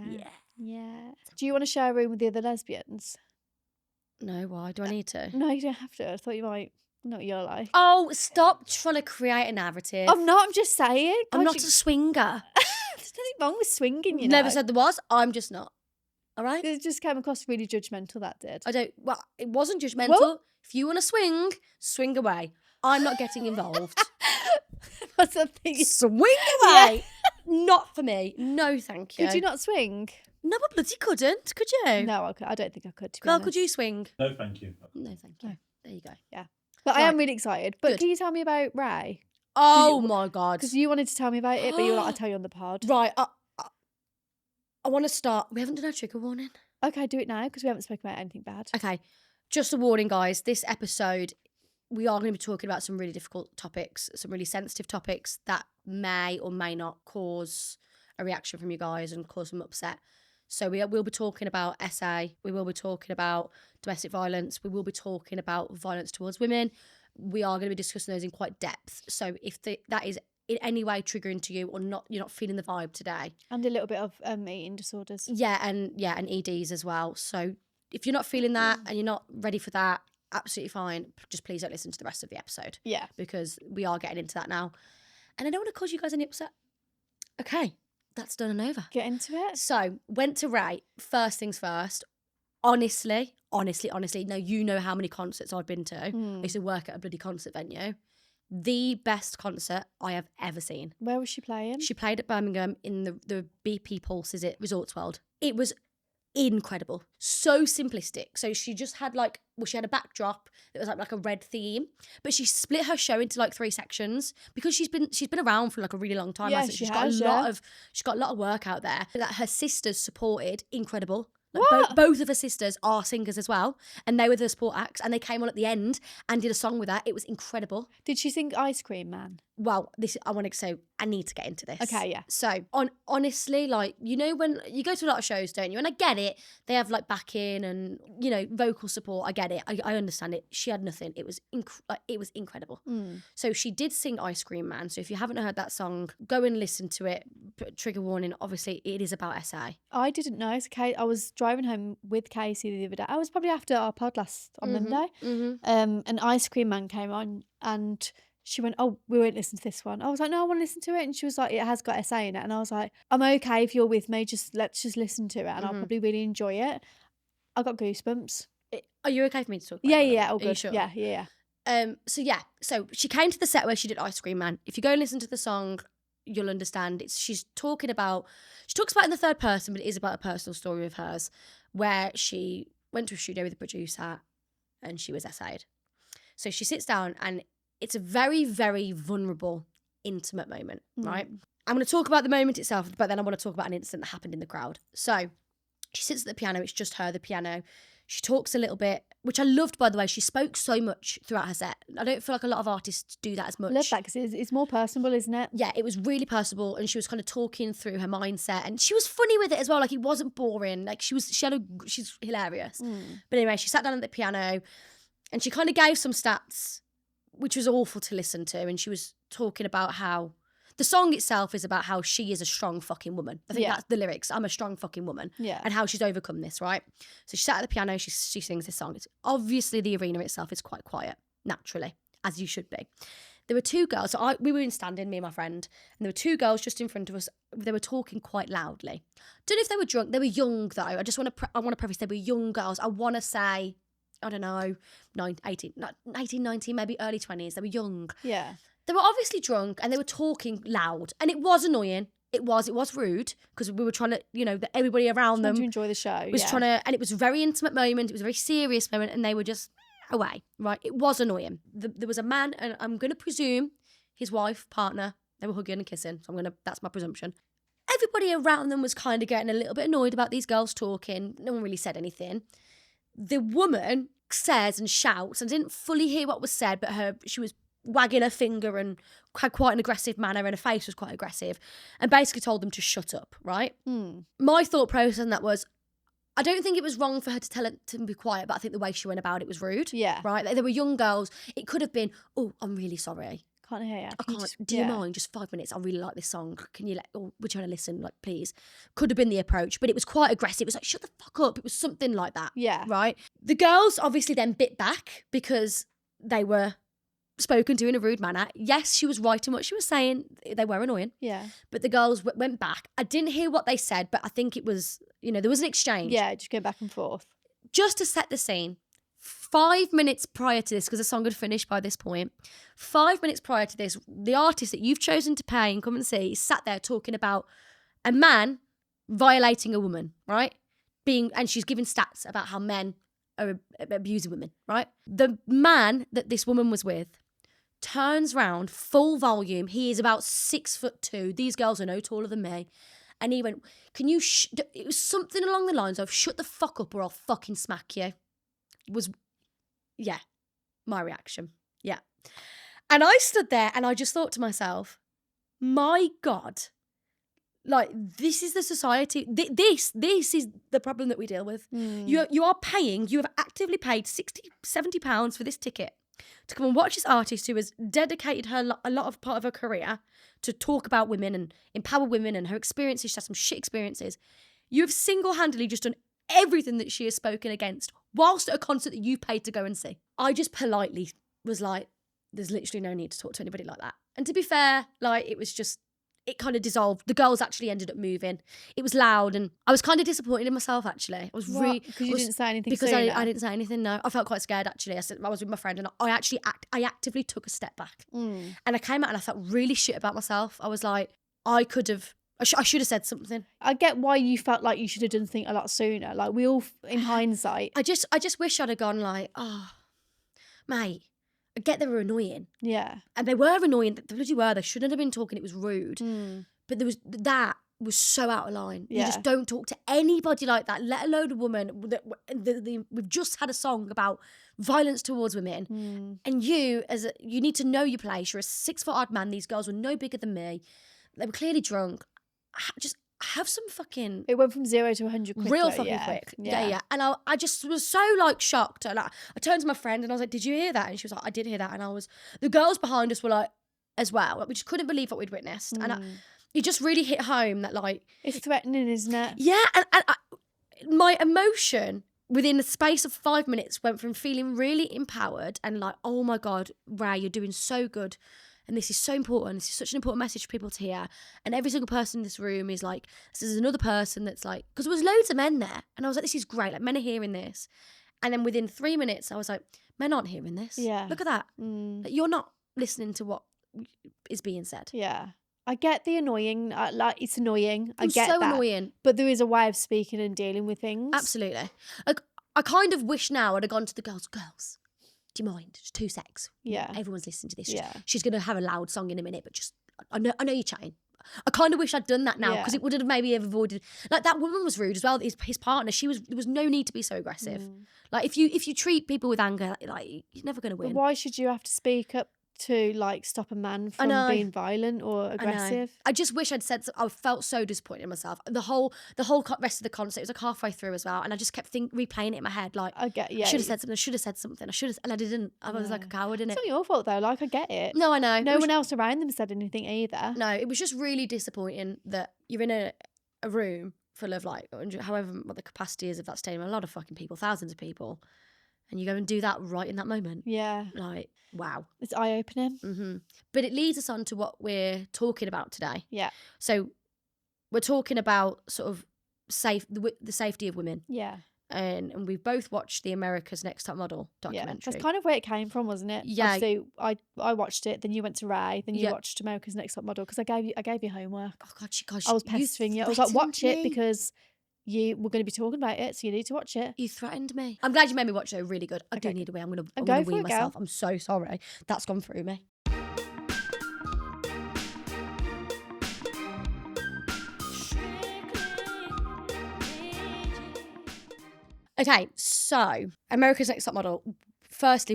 Do you want to share a room with the other lesbians?
No, why? Do I need to?
No, you don't have to. I thought you might. Not what you're like.
Oh, stop trying to create a narrative.
I'm not. I'm just saying.
I'm
God,
not a swinger.
There's nothing wrong with swinging. You know.
Never said there was. I'm just not. All right?
It just came across really judgmental. That did.
Well, it wasn't judgmental.
Well-
If you want to swing away. I'm not getting involved.
What's that thing?
Swing away. Not for me. No, thank you.
Could you not swing?
No, I bloody couldn't. Could you?
No, I don't think I could. To be
Girl,
honest.
could you swing?
No, thank you.
No, thank you.
No.
There you go.
But I
Right.
am really excited. But
Good.
can you tell me about RAYE?
Oh my God.
Because you wanted to tell me about it, but you were like, I'll tell you on the pod.
Right. I want to start. We haven't done our trigger warning.
Okay, do it now because we haven't spoken about anything bad.
Okay. Just a warning, guys. This episode, we are going to be talking about some really difficult topics, some really sensitive topics that may or may not cause a reaction from you guys and cause some upset. So we'll be talking about SA. We will be talking about domestic violence. We will be talking about violence towards women. We are going to be discussing those in quite depth. So if that is in any way triggering to you or not, you're not feeling the vibe today.
And a little bit of eating disorders.
And EDs as well. So if you're not feeling that and you're not ready for that, absolutely fine. Just please don't listen to the rest of the episode.
Yeah.
Because we are getting into that now. And I don't want to cause you guys any upset. Okay, that's done and over.
Get into it.
So, went to RAYE. First things first. Honestly, now you know how many concerts I've been to. I used to work at a bloody concert venue. The best concert I have ever seen.
Where was she playing?
She played at Birmingham in the BP Pulse, is it? Resorts World. It was incredible. So simplistic. So she just had she had a backdrop that was like a red theme, but she split her show into like 3 sections because she's been around for like a really long time.
Yeah,
hasn't
she
she's
has,
got a lot of work out there that her sisters supported. Incredible. Like
What?
both of her sisters are singers as well, and they were the support acts, and they came on at the end and did a song with her. It was incredible.
Did she sing Ice Cream Man?
well, I want to say I need to get into this.
Okay, yeah.
So honestly, like, you know, when you go to a lot of shows, don't you? And I get it. They have like backing and, you know, vocal support. I get it. I understand it. She had nothing. It was incredible. So she did sing Ice Cream Man. So if you haven't heard that song, go and listen to it. Trigger warning. Obviously, it is about SA.
I didn't know. I was driving home with Casey the other day. I was probably after our pod on Monday. And Ice Cream Man came on and she went, oh, we won't listen to this one. I was like, no, I want to listen to it. And she was like, it has got SA in it. And I was like, I'm okay if you're with me. Let's just listen to it and I'll probably really enjoy it. I got goosebumps.
Are you okay for me to talk about
Yeah,
it?
yeah, all
Are you
good.
sure?
Yeah.
So she came to the set where she did Ice Cream Man. If you go and listen to the song, you'll understand. She talks about it in the third person, but it is about a personal story of hers where she went to a studio with a producer and she was SA'd. So she sits down and it's a very, very vulnerable, intimate moment, right? I'm going to talk about the moment itself, but then I want to talk about an incident that happened in the crowd. So she sits at the piano. It's just her, the piano. She talks a little bit, which I loved, by the way. She spoke so much throughout her set. I don't feel like a lot of artists do that as much.
Love that because it's more personable, isn't it?
Yeah, it was really personable, and she was kind of talking through her mindset, and she was funny with it as well. Like, it wasn't boring. Like, she's hilarious. But anyway, she sat down at the piano, and she kind of gave some stats, which was awful to listen to. And she was talking about how the song itself is about how she is a strong fucking woman. I think that's the lyrics. I'm a strong fucking woman.
Yeah.
And how she's overcome this, right? So she sat at the piano, she sings this song. It's obviously the arena itself is quite quiet, naturally, as you should be. There were two girls. So we were in standing, me and my friend, and there were two girls just in front of us. They were talking quite loudly. Don't know if they were drunk. They were young, though. I want to preface they were young girls. I want to say, I don't know, 18, 19, maybe early 20s. They were young.
Yeah.
They were obviously drunk and they were talking loud. And it was annoying. It was rude because we were trying to, you know, everybody around them
to enjoy the show.
was trying to, and it was a very intimate moment. It was a very serious moment and they were just away, right? It was annoying. There was a man, and I'm going to presume his wife, partner, they were hugging and kissing. So that's my presumption. Everybody around them was kind of getting a little bit annoyed about these girls talking. No one really said anything. The woman says and shouts, and I didn't fully hear what was said, but she was wagging her finger and had quite an aggressive manner, and her face was quite aggressive, and basically told them to shut up, right? My thought process on that was, I don't think it was wrong for her to tell her to be quiet, but I think the way she went about it was rude.
Yeah.
Right? Like, they were young girls. It could have been, oh, I'm really sorry.
Can't hear you.
I can't. Do you mind? Just 5 minutes. I really like this song. Can you we're trying to listen, like, please. Could have been the approach, but it was quite aggressive. It was like, shut the fuck up. It was something like that.
Yeah.
Right? The girls obviously then bit back because they were spoken to in a rude manner. Yes, she was right in what she was saying. They were annoying.
Yeah.
But the girls went back. I didn't hear what they said, but I think it was, you know, there was an exchange.
Yeah, just go back and forth.
Just to set the scene, 5 minutes prior to this, because the song had finished by this point, 5 minutes prior to this, the artist that you've chosen to pay and come and see sat there talking about a man violating a woman, right? And she's giving stats about how men are abusing women, right? The man that this woman was with turns round, full volume. He is about 6'2". These girls are no taller than me. And he went, can you, it was something along the lines of, shut the fuck up or I'll fucking smack you. My reaction. Yeah. And I stood there and I just thought to myself, my God, like, this is the society. This is the problem that we deal with. You are paying, you have actively paid 60, 70 pounds for this ticket to come and watch this artist who has dedicated a lot of part of her career to talk about women and empower women and her experiences. She has some shit experiences. You have single-handedly just done everything that she has spoken against whilst at a concert that you paid to go and see. I just politely was like, there's literally no need to talk to anybody like that. And to be fair, like, it kind of dissolved. The girls actually ended up moving. It was loud and I was kind of disappointed in myself, actually. I was really...
Because you didn't say anything
Because
sooner?
I didn't say anything, no. I felt quite scared, actually. I was with my friend and I actively took a step back. And I came out and I felt really shit about myself. I was like, I should have said something.
I get why you felt like you should have done things a lot sooner. Like, we all, in hindsight...
I just wish I'd have gone like, oh, mate, I get they were annoying.
Yeah.
And they were annoying. They bloody were. They shouldn't have been talking. It was rude. But there was that was so out of line. You
Yeah.
just don't talk to anybody like that, let alone a woman. We've just had a song about violence towards women, and you need to know your place. You're a 6 foot odd man. These girls were no bigger than me. They were clearly drunk. Just have some fucking.
It went from 0 to 100 quickly.
Real fucking quick. Yeah. And I just was so like shocked. And I turned to my friend and I was like, did you hear that? And she was like, I did hear that. And the girls behind us were like, as well. Like, we just couldn't believe what we'd witnessed. And it just really hit home that like.
It's threatening, isn't it?
Yeah. And my emotion within the space of 5 minutes went from feeling really empowered and like, oh my God, Ray, you're doing so good. And this is so important. This is such an important message for people to hear. And every single person in this room is like, this is another person that's like, because there was loads of men there. And I was like, this is great. Like, men are hearing this. And then within 3 minutes, I was like, men aren't hearing this.
Yeah.
Look at that. Like, you're not listening to what is being said.
Yeah. I get the annoying, like, it's annoying. I get
so
that.
annoying.
But there is a way of speaking and dealing with things.
Absolutely. Like, I kind of wish now I'd have gone to the girls, do you mind? Just 2 secs.
Yeah.
Everyone's listening to this.
Yeah.
She's going to have a loud song in a minute, but just, I know you're chatting. I kind of wish I'd done that now because it would have maybe avoided, like, that woman was rude as well. His partner, there was no need to be so aggressive. Like, if you treat people with anger, like, you're never going to win.
But why should you have to speak up to like stop a man from being violent or aggressive?
I just wish I'd said I felt so disappointed in myself. The whole rest of the concert, it was like halfway through as well, and I just kept replaying it in my head like, I should have said something, and I didn't. I was like a coward in it.
It's not your fault though, like, I get it.
No, I know.
No one else around them said anything either.
No, it was just really disappointing that you're in a room full of like however what the capacity is of that stadium, a lot of fucking people, thousands of people, and you go and do that right in that moment.
Yeah.
Like, wow.
It's eye-opening.
But it leads us on to what we're talking about today.
Yeah.
So we're talking about sort of the safety of women.
Yeah.
And we've both watched the America's Next Top Model documentary.
Yeah. That's kind of where it came from, wasn't it?
Yeah.
Obviously, I watched it, then you went to RAYE, then you watched America's Next Top Model because I gave you homework.
Oh God,
I was pestering you. I was like, watch it because you were going to be talking about it, so you need to watch it.
You threatened me. I'm glad you made me watch it. Really good. I do need a wee. I'm gonna wee myself. I'm so sorry. That's gone through me. Okay, so America's Next Top Model. Firstly,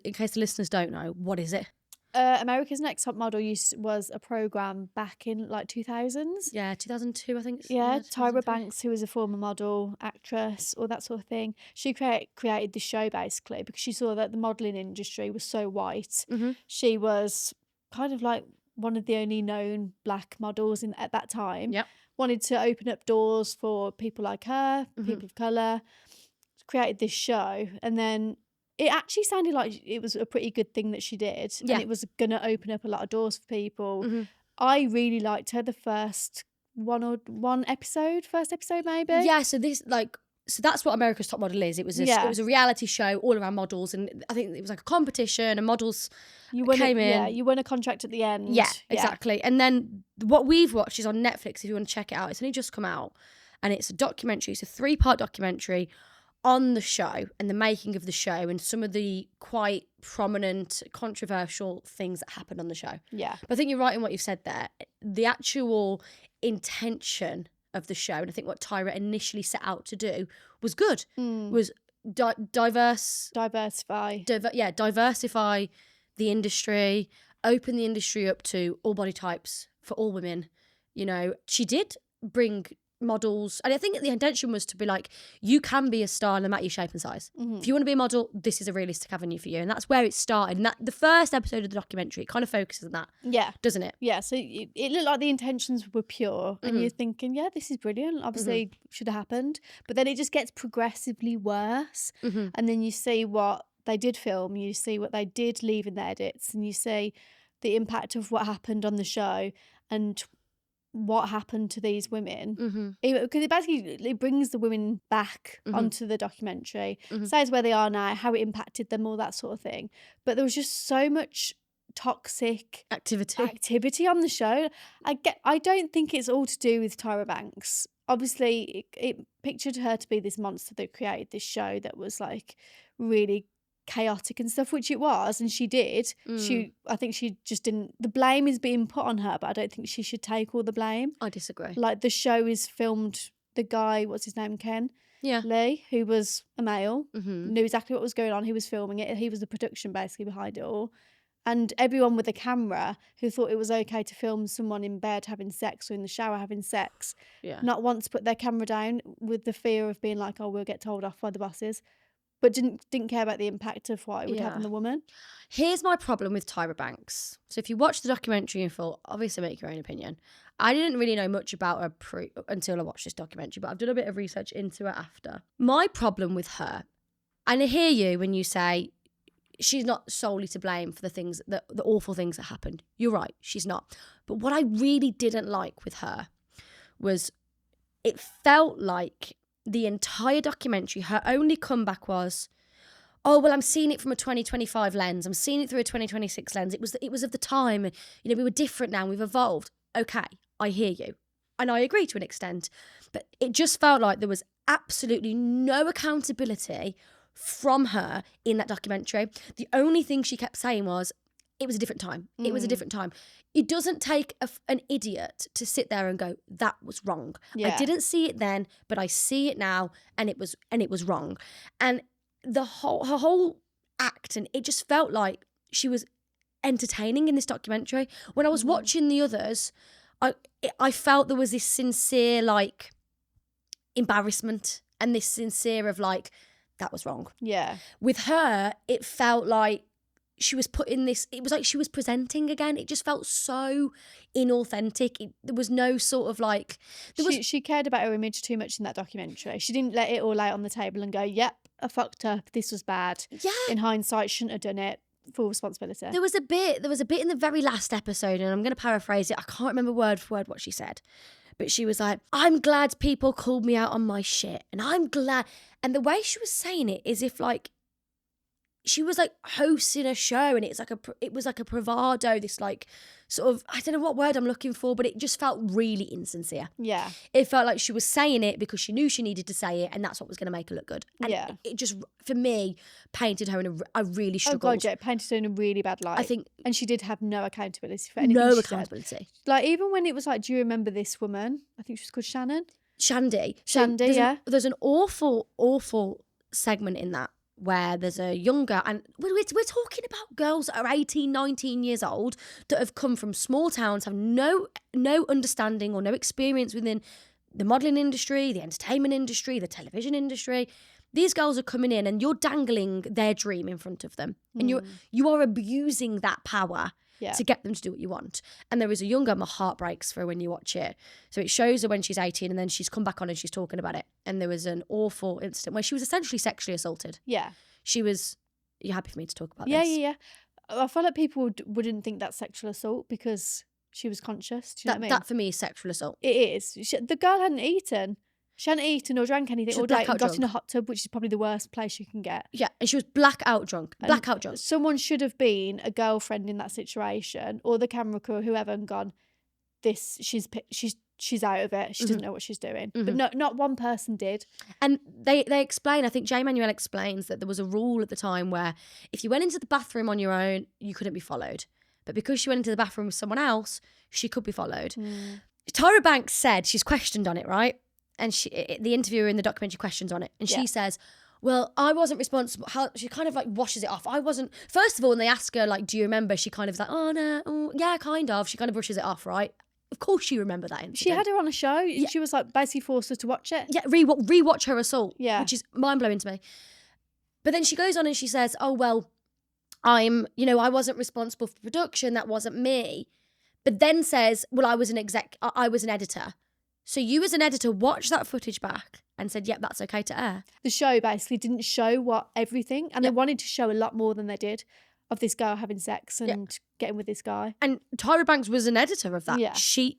in case the listeners don't know, what is it?
America's Next Top Model was a program back in like 2000s.
Yeah, 2002, I think.
Yeah, Tyra Banks, who was a former model, actress, all that sort of thing. She created the show basically because she saw that the modelling industry was so white. She was kind of like one of the only known black models at that time.
Yep.
Wanted to open up doors for people like her, people of colour. Created this show, and then it actually sounded like it was a pretty good thing that she did.
Yeah.
And it was going to open up a lot of doors for people. I really liked her the first first episode maybe.
Yeah, so that's what America's Top Model is. It was a reality show all around models, and I think it was like a competition, and models came in.
Yeah, you won a contract at the end.
Yeah, exactly. And then what we've watched is on Netflix. If you want to check it out, it's only just come out, and it's a documentary. It's a 3-part documentary on the show and the making of the show and some of the quite prominent, controversial things that happened on the show.
Yeah.
But I think you're right in what you've said there. The actual intention of the show, and I think what Tyra initially set out to do was good. Was diversify the industry, open the industry up to all body types for all women. You know, she did bring models, and I think the intention was to be like, you can be a star no matter your shape and size. If you want to be a model, this is a realistic avenue for you, and that's where it started. And that the first episode of the documentary, it kind of focuses on that, doesn't it?
Yeah, so it looked like the intentions were pure, and you're thinking, yeah, this is brilliant, obviously should have happened, but then it just gets progressively worse, and then you see what they did film, you see what they did leave in the edits, and you see the impact of what happened on the show and what happened to these women, because it brings the women back onto the documentary, says where they are now, how it impacted them, all that sort of thing. But there was just so much toxic activity on the show. I don't think it's all to do with Tyra Banks. Obviously it pictured her to be this monster that created this show that was like really chaotic and stuff, which it was, and she did. I think she just didn't. The blame is being put on her, but I don't think she should take all the blame.
I disagree.
Like, the show is filmed. The guy, what's his name, Ken?
Yeah.
Lee, who was a male,
Mm-hmm.
knew exactly what was going on. He was filming it. He was the production basically behind it all. And everyone with a camera who thought it was okay to film someone in bed having sex or in the shower having sex,
Yeah.
not once put their camera down with the fear of being like, oh, we'll get told off by the bosses, but didn't care about the impact of what it would have on the woman.
Here's my problem with Tyra Banks. So if you watch the documentary in full, obviously make your own opinion. I didn't really know much about her until I watched this documentary, but I've done a bit of research into her after. My problem with her, and I hear you when you say she's not solely to blame for the awful things that happened. You're right, she's not. But what I really didn't like with her was it felt like the entire documentary, her only comeback was, oh, well, I'm seeing it from a 2025 lens. I'm seeing it through a 2026 lens. It was of the time. You know, we were different now. We've evolved. Okay, I hear you. And I agree to an extent. But it just felt like there was absolutely no accountability from her in that documentary. The only thing she kept saying was, it was a different time. It was a different time. It doesn't take an idiot to sit there and go, that was wrong.
Yeah.
I didn't see it then, but I see it now, and it was wrong. And her whole act, and it just felt like she was entertaining in this documentary. When I was watching the others, I felt there was this sincere like embarrassment and this sincere of like, that was wrong.
Yeah.
With her, it felt like she was putting this, it was like she was presenting again. It just felt so inauthentic. There was no sort of like...
She cared about her image too much in that documentary. She didn't let it all out on the table and go, yep, I fucked up, this was bad.
Yeah.
In hindsight, shouldn't have done it. Full responsibility.
There was a bit in the very last episode, and I'm going to paraphrase it. I can't remember word for word what she said. But she was like, I'm glad people called me out on my shit. And I'm glad. And the way she was saying it is if like, she was like hosting a show, and it was like a bravado, this like sort of, I don't know what word I'm looking for, but it just felt really insincere.
Yeah.
It felt like she was saying it because she knew she needed to say it, and that's what was going to make her look good. And
Yeah.
it just, for me, painted her in I really struggled.
Oh God, yeah, it painted her in a really bad light.
I think,
and she did have no accountability for anything
no
she
accountability.
said. Like, even when it was like, do you remember this woman? I think she was called Shannon.
Shandy,
yeah.
There's an awful segment in that where there's a younger, and we're talking about girls that are 18, 19 years old that have come from small towns, have no understanding or no experience within the modelling industry, the entertainment industry, the television industry. These girls are coming in and you're dangling their dream in front of them. And you are abusing that power to get them to do what you want. And there is a young girl, my heart breaks for her when you watch it. So it shows her when she's 18, and then she's come back on and she's talking about it. And there was an awful incident where she was essentially sexually assaulted.
Yeah.
She was, you're happy for me to talk about
Yeah,
this?
yeah. I feel like people wouldn't think that's sexual assault because she was conscious. Do you know what I mean?
That for me is sexual assault.
It is. The girl hadn't eaten. She hadn't eaten or drank anything
She
all
was
day and
blackout
got in a
drunk.
hot tub, which is probably the worst place you can get.
Yeah, and she was blackout drunk.
And
Blackout drunk.
Someone should have been a girlfriend in that situation, or the camera crew, or whoever, and gone, she's out of it. She doesn't know what she's doing. But not one person did.
And they explain, I think Jay Manuel explains that there was a rule at the time where if you went into the bathroom on your own, you couldn't be followed. But because she went into the bathroom with someone else, she could be followed. Tyra Banks said, she's questioned on it, right? And the interviewer in the documentary questions on it. And she says, well, I wasn't responsible. She kind of like washes it off. I wasn't. First of all, when they ask her, like, do you remember? She kind of is like, oh, no, yeah, kind of. She kind of brushes it off, right? Of course you remember that incident.
She had her on a show. Yeah. She was like basically forced us to watch it.
Yeah, rewatch her assault.
Yeah.
Which is mind-blowing to me. But then she goes on and she says, oh, well, I wasn't responsible for production. That wasn't me. But then says, well, I was an editor. So you as an editor watched that footage back and said, yep, that's okay to air.
The show basically didn't show everything, and they wanted to show a lot more than they did of this girl having sex and getting with this guy.
And Tyra Banks was an editor of that.
Yeah.
She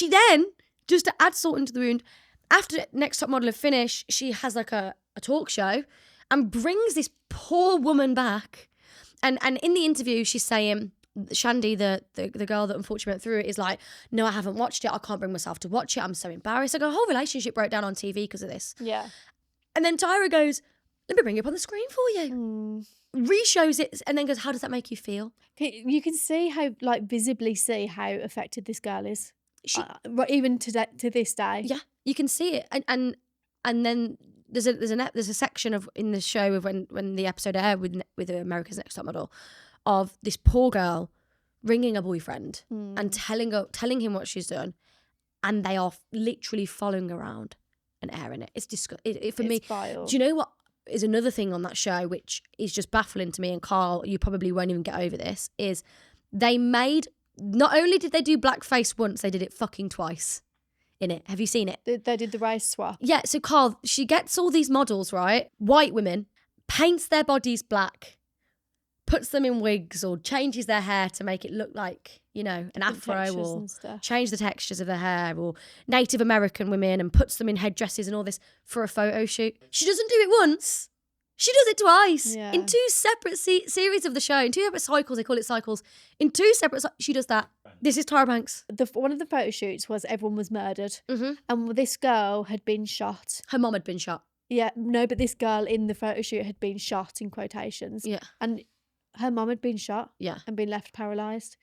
then, just to add salt into the wound, after Next Top Model had finished, she has like a talk show and brings this poor woman back. And in the interview, she's saying, Shandy, the girl that unfortunately went through it, is like, no, I haven't watched it. I can't bring myself to watch it. I'm so embarrassed. Like, our whole relationship broke down on TV because of this.
Yeah.
And then Tyra goes, Let me bring it up on the screen for you. Re-shows it and then goes, how does that make you feel?
You can see how, like, visibly see how affected this girl is.
She-
Even to this day.
Yeah, you can see it. And then there's a section of in the show of when the episode aired with America's Next Top Model of this poor girl ringing a boyfriend and telling him what she's done, and they are literally following around and airing it. It's disgusting. For me,
vile.
do you know what is another thing on that show which is just baffling to me, and Carl, you probably won't even get over this, is they made, not only did they do blackface once, they did it fucking twice in it. Have you seen it?
They did the race swap.
Yeah, so Carl, she gets all these models, right? White women, paints their bodies black, puts them in wigs or changes their hair to make it look like, you know, an afro, or change the textures of their hair, or Native American women and puts them in headdresses and all this for a photo shoot. She doesn't do it once. She does it twice.
Yeah.
In 2 separate series of the show, in 2 separate cycles, they call it cycles. In 2 separate she does that. This is Tyra Banks.
One of the photo shoots was everyone was murdered.
Mm-hmm.
And this girl had been shot.
Her mom had been shot.
Yeah, no, but this girl in the photo shoot had been shot, in quotations.
Yeah.
And her mom had been shot.
Yeah.
And been left paralysed.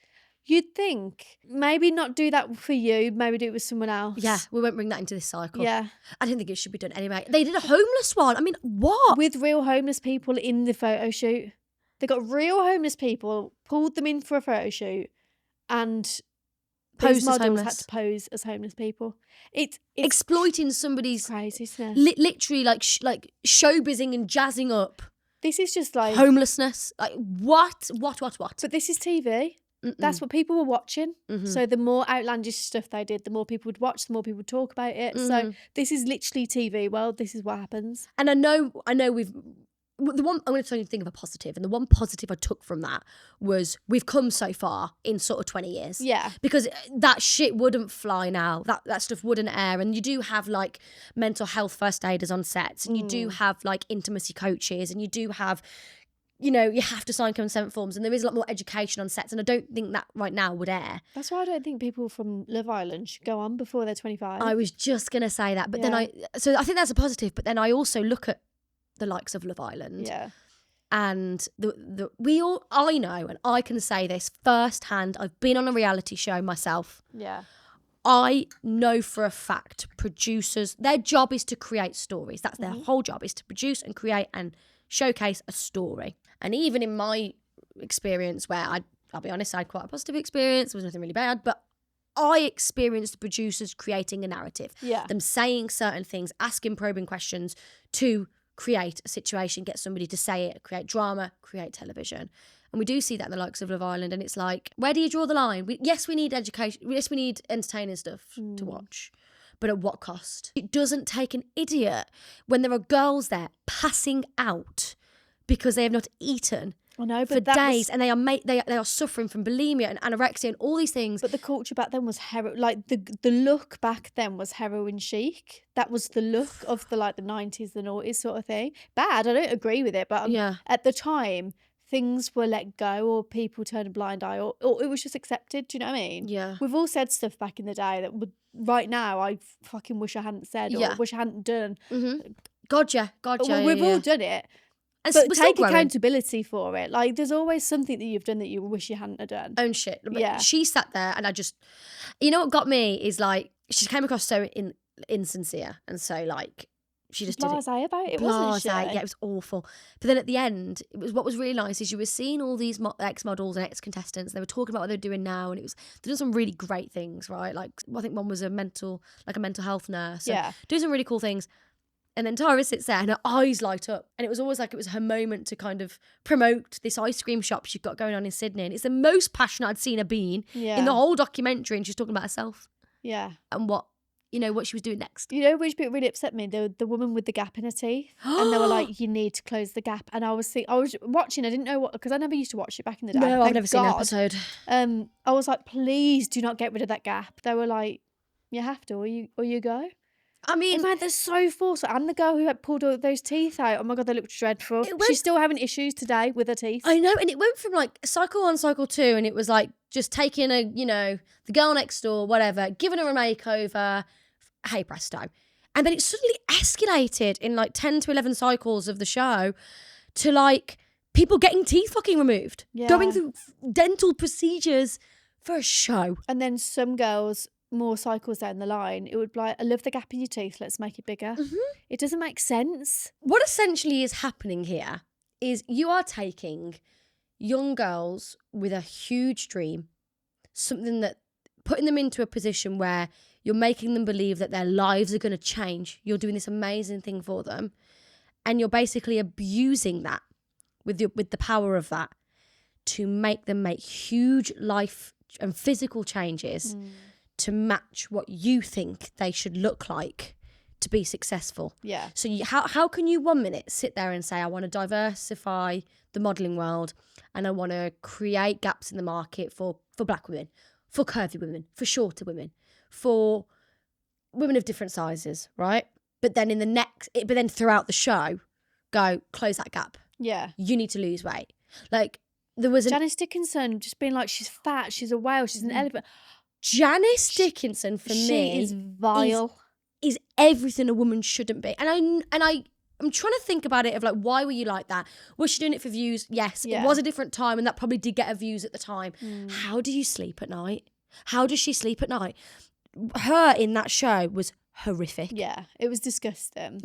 You'd think maybe not do that for you, maybe do it with someone else.
Yeah, we won't bring that into this cycle.
Yeah.
I don't think it should be done anyway. They did a homeless one. I mean, what?
With real homeless people in the photo shoot. They got real homeless people, pulled them in for a photo show, and
Posed
those
as
models
homeless.
had to pose as homeless people. It's
Exploiting somebody's
crazy, isn't it?
literally like showbizzing and jazzing up
This is just like
homelessness. Like what?
But this is TV. That's what people were watching. So the more outlandish stuff they did, the more people would watch, the more people would talk about it. So this is literally TV world. This is what happens.
And I know the one, I'm going to try and think of a positive, and the one positive I took from that was we've come so far in sort of 20 years.
Yeah.
Because that shit wouldn't fly now. That stuff wouldn't air. And you do have like mental health first aiders on sets, and you do have like intimacy coaches, and you do have, you know, you have to sign consent forms, and there is a lot more education on sets, and I don't think that right now would air.
That's why I don't think people from Love Island should go on before they're 25.
I was just going to say that, but then I think that's a positive, but then I also look at the likes of Love Island.
Yeah.
And I know, and I can say this firsthand, I've been on a reality show myself.
Yeah.
I know for a fact producers, their job is to create stories. That's their whole job, is to produce and create and showcase a story. And even in my experience, where I'll be honest, I had quite a positive experience, there was nothing really bad, but I experienced the producers creating a narrative.
Yeah.
Them saying certain things, asking probing questions to create a situation, get somebody to say it, create drama, create television. And we do see that in the likes of Love Island, and it's like, where do you draw the line? Yes, we need education. Yes, we need entertaining stuff to watch. But at what cost? It doesn't take an idiot when there are girls there passing out because they have not eaten
I know, but
for
that
days,
was,
and they are suffering from bulimia and anorexia and all these things.
but the culture back then was like the look back then was heroin chic. That was the look of the 90s, the noughties sort of thing. Bad, I don't agree with it, but at the time things were let go, or people turned a blind eye, or it was just accepted. Do you know what I mean?
Yeah.
We've all said stuff back in the day that would, right now I fucking wish I hadn't said, or wish I hadn't done.
God, yeah.
We've all done it.
And
But
we're still
take
growing.
accountability for it. Like, there's always something that you've done that you wish you hadn't have done.
Own shit. But
Yeah.
she sat there, and I just, you know what got me is like, she came across so insincere, and so like, she just did it.
Blasé about it, wasn't she?
Yeah, it was awful. But then at the end, what was really nice is you were seeing all these ex-models and ex-contestants. They were talking about what they're doing now, and they're doing some really great things, right? Like, I think one was a mental health nurse.
Yeah.
Doing some really cool things. And then Tara sits there and her eyes light up. And it was always like it was her moment to kind of promote this ice cream shop she's got going on in Sydney. And it's the most passionate I'd seen her been in the whole documentary. And she's talking about herself.
Yeah.
And what she was doing next.
You know which bit really upset me? The woman with the gap in her teeth. And they were like, you need to close the gap. And I was watching, I didn't know what, because I never used to watch it back in the day.
No, I've
Thank
never seen an
God.
episode.
I was like, please do not get rid of that gap. They were like, you have to, or you go.
I mean,
Man, they're so forceful. And the girl who had pulled all those teeth out, oh my God, they looked dreadful.
It went-
She's still having issues today with her teeth.
I know, and it went from like cycle 1, cycle 2, and it was like just taking the girl next door, whatever, giving her a makeover, hey presto. And then it suddenly escalated in like 10 to 11 cycles of the show to like people getting teeth fucking removed, going through dental procedures for a show.
And then some girls, more cycles down the line, it would be like, I love the gap in your teeth, let's make it bigger. It doesn't make sense.
What essentially is happening here is you are taking young girls with a huge dream, something that putting them into a position where you're making them believe that their lives are going to change. You're doing this amazing thing for them. And you're basically abusing that with the power of that to make them make huge life and physical changes to match what you think they should look like to be successful.
Yeah.
So how can you 1 minute sit there and say, I want to diversify the modelling world and I want to create gaps in the market for black women, for curvy women, for shorter women, for women of different sizes, right? But then throughout the show, go close that gap.
Yeah.
You need to lose weight. Like there was
Janice Dickinson just being like, she's fat, she's a whale, she's an elephant.
Janice Dickinson for
She
me
is vile.
is everything a woman shouldn't be. And I'm trying to think about it of like, why were you like that? Was she doing it for views? Yes.
Yeah.
It was a different time and that probably did get her views at the time. How do you sleep at night? How does she sleep at night? Her in that show was horrific.
Yeah, it was disgusting.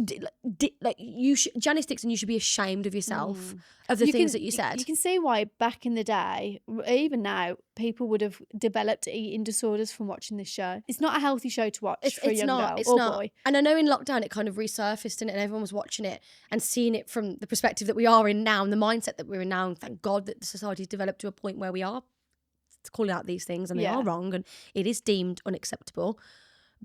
Janice Dixon, you should be ashamed of yourself, of the things that you said.
You can see why back in the day, even now, people would have developed eating disorders from watching this show. It's not a healthy show to watch for a young girl or boy.
And I know in lockdown it kind of resurfaced and everyone was watching it and seeing it from the perspective that we are in now and the mindset that we're in now. And thank God that the society's developed to a point where we are calling out these things and they are wrong and it is deemed unacceptable.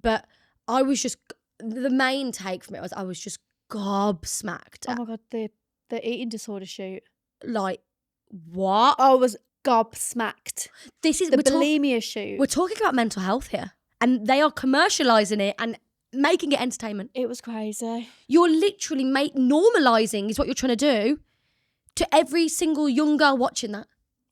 But I was just, the main take from it was I was just gobsmacked.
Oh my God, the eating disorder shoot.
Like, what?
I was gobsmacked.
This is
the bulimia shoot.
We're talking about mental health here. And they are commercialising it and making it entertainment.
It was crazy.
You're literally normalising is what you're trying to do to every single young girl watching that.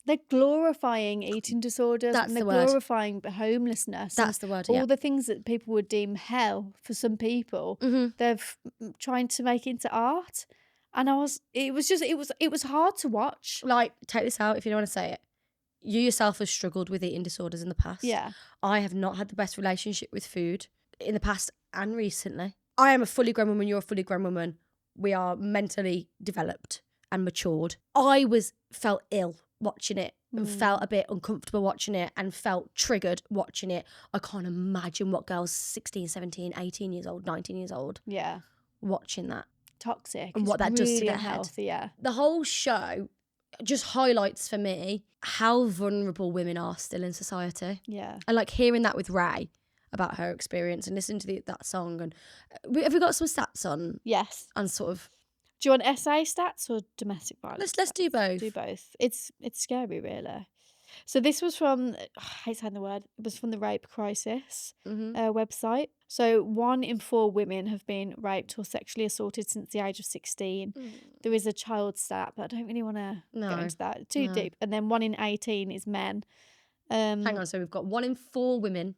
They're glorifying eating disorders.
That's
and they're
the word.
Glorifying homelessness.
That's the word,
All the things that people would deem hell for some people, they're trying to make into art. And it was hard to watch.
Like, take this out if you don't want to say it. You yourself have struggled with eating disorders in the past.
Yeah.
I have not had the best relationship with food in the past and recently. I am a fully grown woman. You're a fully grown woman. We are mentally developed and matured. I felt ill watching it and felt a bit uncomfortable watching it and felt triggered watching it. I can't imagine what girls 16, 17, 18 years old, 19 years old watching that.
Toxic.
And what that does to their head.
Unhealthy, yeah.
The whole show just highlights for me how vulnerable women are still in society.
Yeah.
And like hearing that with RAYE about her experience and listening to that song. And have we got some stats on?
Yes.
On sort of.
Do you want SA stats or domestic violence?
Let's do both.
Do both. It's scary, really. So this was from, I hate saying the word, it was from the Rape Crisis website. So 1 in 4 women have been raped or sexually assaulted since the age of 16. There is a child stat, but I don't really want to go into that. Too deep. And then 1 in 18 is men.
Hang on, so we've got 1 in 4 women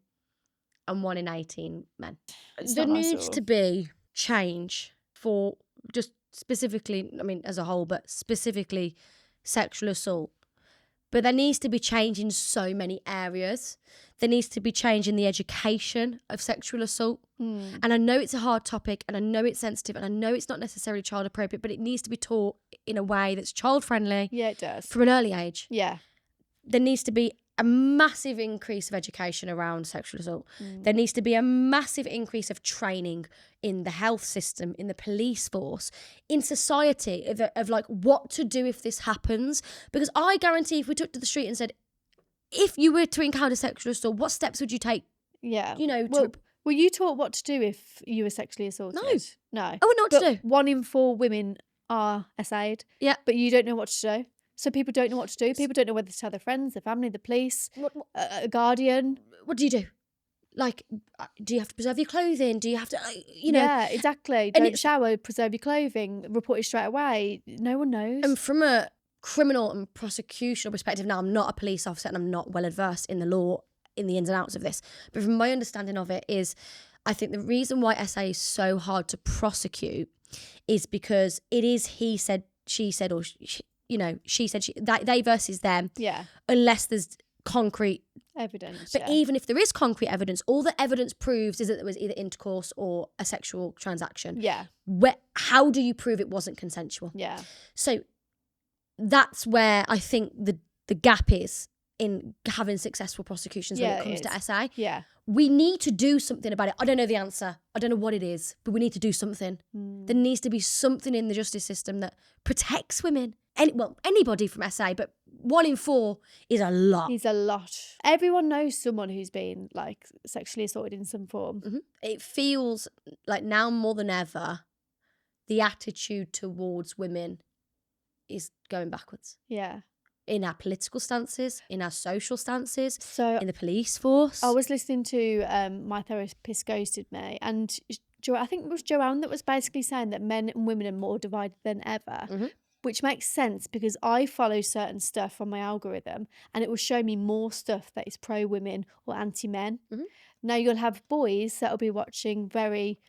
and 1 in 18 men. There
not nice at
needs
all.
to be change for just specifically, I mean, as a whole, but specifically sexual assault. But there needs to be change in so many areas. There needs to be change in the education of sexual assault. And I know it's a hard topic and I know it's sensitive and I know it's not necessarily child appropriate, but it needs to be taught in a way that's child friendly.
Yeah, it does.
From an early age.
Yeah.
There needs to be a massive increase of education around sexual assault. There needs to be a massive increase of training in the health system, in the police force, in society of like what to do if this happens. Because I guarantee if we took to the street and said, if you were to encounter sexual assault, what steps would you take?
Yeah.
You know,
were you taught what to do if you were sexually assaulted? No.
I wouldn't know what to do.
1 in 4 women are SA'd.
Yeah.
But you don't know what to do. So people don't know what to do. People don't know whether to tell their friends, their family, the police, a guardian.
What do you do? Like, do you have to preserve your clothing? Do you have to, you know?
Yeah, exactly. Don't shower, preserve your clothing, report it straight away. No one knows.
And from a criminal and prosecutional perspective, now I'm not a police officer and I'm not well adversed in the law, in the ins and outs of this. But from my understanding of it is, I think the reason why SA is so hard to prosecute is because it is he said, she said, or she said, they versus them.
Yeah.
Unless there's concrete
Evidence.
But even if there is concrete evidence, all the evidence proves is that there was either intercourse or a sexual transaction.
Yeah.
How do you prove it wasn't consensual?
Yeah.
So that's where I think the gap is in having successful prosecutions when it comes to SA.
Yeah.
We need to do something about it. I don't know the answer. I don't know what it is, but we need to do something. There needs to be something in the justice system that protects women. Anybody from SA, but 1 in 4 is a lot.
It's a lot. Everyone knows someone who's been like sexually assaulted in some form.
Mm-hmm. It feels like now more than ever, the attitude towards women is going backwards.
Yeah.
In our political stances, in our social stances,
So
in the police force.
I was listening to My Therapist Ghosted Me, and I think it was Joanne that was basically saying that men and women are more divided than ever.
Mm-hmm.
Which makes sense because I follow certain stuff on my algorithm and it will show me more stuff that is pro-women or anti-men.
Mm-hmm.
Now you'll have boys that will be watching very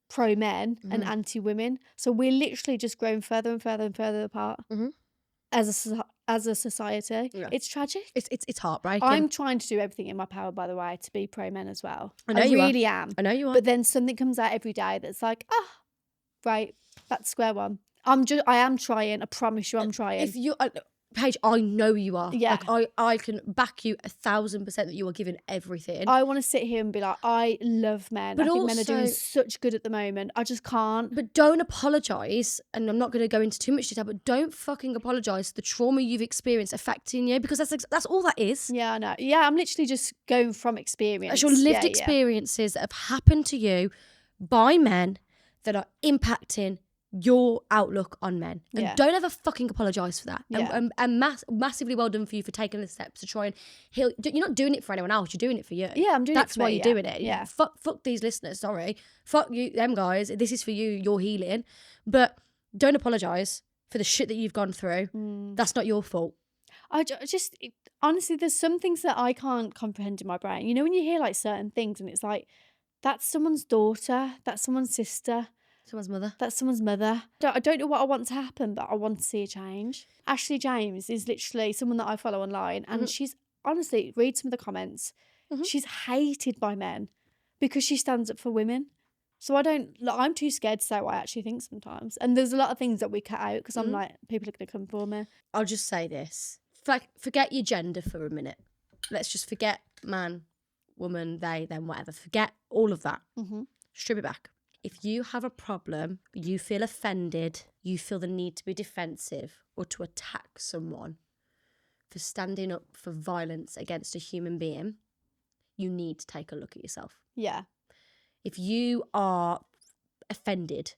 pro-men and anti-women. So we're literally just growing further and further and further apart as a society.
Yeah.
It's tragic.
It's heartbreaking.
I'm trying to do everything in my power, by the way, to be pro-men as well.
I know you
really am.
I know you are.
But then something comes out every day that's like, right, that's square one. I am trying. I promise you, I'm trying.
If you, Paige, I know you are.
Yeah.
Like, I can back you 1,000% that you are giving everything.
I want to sit here and be like, I love men.
But
I think men are doing
also-
such good at the moment. I just can't.
But don't apologise, and I'm not going to go into too much detail, but don't fucking apologise for the trauma you've experienced affecting you, because that's all that is.
Yeah, I know. Yeah, I'm literally just going from experience.
That's your lived
Yeah.
experiences that have happened to you by men that are impacting your outlook on men. And
Yeah.
don't ever fucking apologise for that.
Yeah.
And massively well done for you for taking the steps to try and heal. You're not doing it for anyone else, you're doing it for you.
Yeah, I'm doing
That's
it for
why
me,
you're
yeah.
doing it.
Yeah.
Fuck these listeners, sorry. Fuck you, them guys. This is for you, you're healing. But don't apologise for the shit that you've gone through. That's not your fault.
Honestly, there's some things that I can't comprehend in my brain. You know, when you hear like certain things and it's like, that's someone's daughter, that's someone's sister,
Someone's mother.
that's someone's mother. I don't know what I want to happen, but I want to see a change. Ashley James is literally someone that I follow online, and she's honestly, read some of the comments. She's hated by men because she stands up for women. So I'm too scared to say what I actually think sometimes. And there's a lot of things that we cut out because I'm like, people are going to come for me.
I'll just say this. Forget your gender for a minute. Let's just forget man, woman, they, them, whatever. Forget all of that. Strip it back. If you have a problem, you feel offended, you feel the need to be defensive or to attack someone for standing up for violence against a human being, you need to take a look at yourself.
Yeah.
If you are offended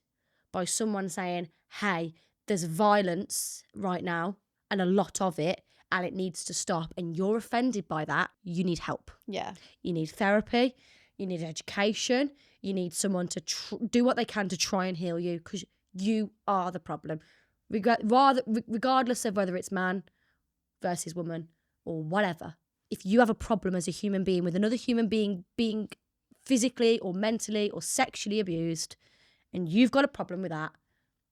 by someone saying, hey, there's violence right now and a lot of it and it needs to stop, and you're offended by that, you need help.
Yeah.
You need therapy, you need education, you need someone to do what they can to try and heal you, because you are the problem. Regardless of whether it's man versus woman or whatever, if you have a problem as a human being with another human being being physically or mentally or sexually abused, and you've got a problem with that,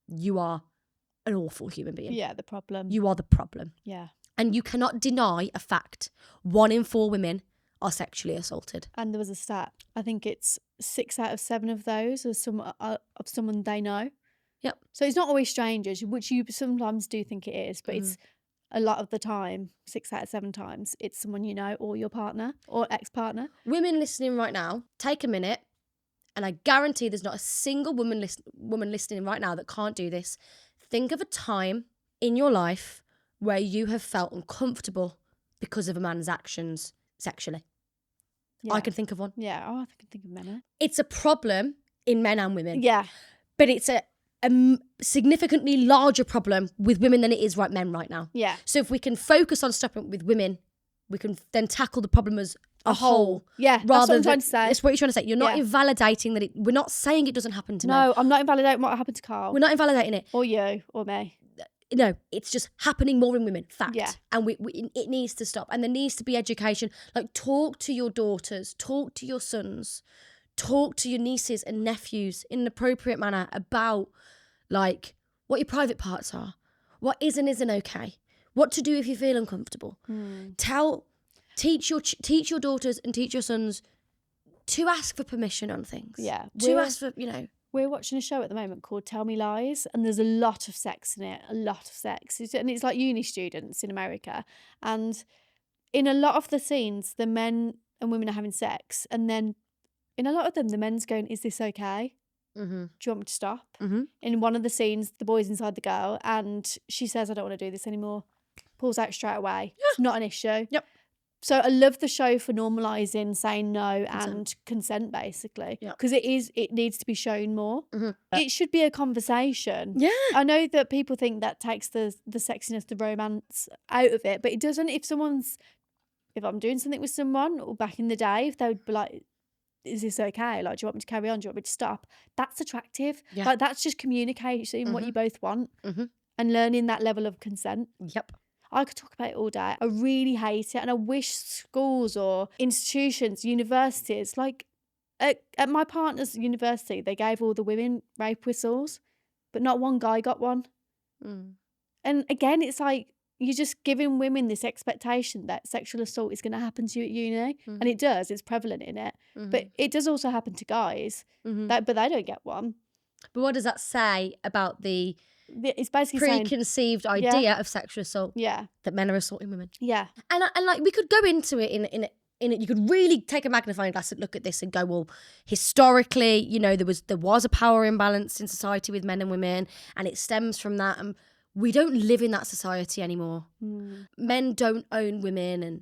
you are an awful human being.
Yeah, the problem.
You are the problem.
Yeah.
And you cannot deny a fact. 1 in 4 women are sexually assaulted.
And there was a stat. I think it's 6 out of 7 of those are of someone they know.
Yep.
So it's not always strangers, which you sometimes do think it is, but it's a lot of the time, 6 out of 7 times, it's someone you know or your partner or ex-partner.
Women listening right now, take a minute, and I guarantee there's not a single woman listening right now that can't do this. Think of a time in your life where you have felt uncomfortable because of a man's actions sexually.
Yeah.
I can think of one.
Yeah. Oh, I can think of many.
It's a problem in men and women.
Yeah.
But it's a significantly larger problem with women than it is men right now.
Yeah.
So if we can focus on stopping it with women, we can then tackle the problem as a whole.
Yeah, that's what I'm trying to say.
That's what you're trying to say. You're not
Yeah.
invalidating that we're not saying it doesn't happen to men.
No, I'm not invalidating what happened to Carl.
We're not invalidating it.
Or you, or me.
No, it's just happening more in women. Fact.
Yeah.
And it needs to stop. And there needs to be education. Like, talk to your daughters, talk to your sons. talk to your nieces and nephews in an appropriate manner about like what your private parts are, what is and isn't okay, what to do if you feel uncomfortable. Teach your daughters and teach your sons to ask for permission on things.
Yeah.
To ask for,
We're watching a show at the moment called Tell Me Lies, and there's a lot of sex in it, a lot of sex. And it's like uni students in America. And in a lot of the scenes, the men and women are having sex. And then in a lot of them, the men's going, is this okay? Do you want me to stop? In one of the scenes, the boy's inside the girl, and she says, I don't want to do this anymore. Pulls out straight away. Yeah. It's not an issue.
Yep.
So I love the show for normalising saying no and consent, basically, because it needs to be shown more. It should be a conversation.
Yeah.
I know that people think that takes the sexiness, the romance out of it, but it doesn't. If I'm doing something with someone, or back in the day, if they would be like, is this okay? Like, do you want me to carry on? Do you want me to stop? That's attractive.
Yeah.
Like, that's just communicating what you both want and learning that level of consent.
Yep.
I could talk about it all day. I really hate it. And I wish schools or institutions, universities, like at my partner's university, they gave all the women rape whistles, but not one guy got one. And again, it's like, you're just giving women this expectation that sexual assault is going to happen to you at uni. And it does. It's prevalent in it. But it does also happen to guys. But they don't get one.
But what does that say about
it's basically
preconceived idea of sexual assault?
Yeah.
That men are assaulting women.
Yeah.
And like, we could go into it in it. You could really take a magnifying glass and look at this and go, well, historically, there was a power imbalance in society with men and women, and it stems from that. And we don't live in that society anymore. Men don't own women, and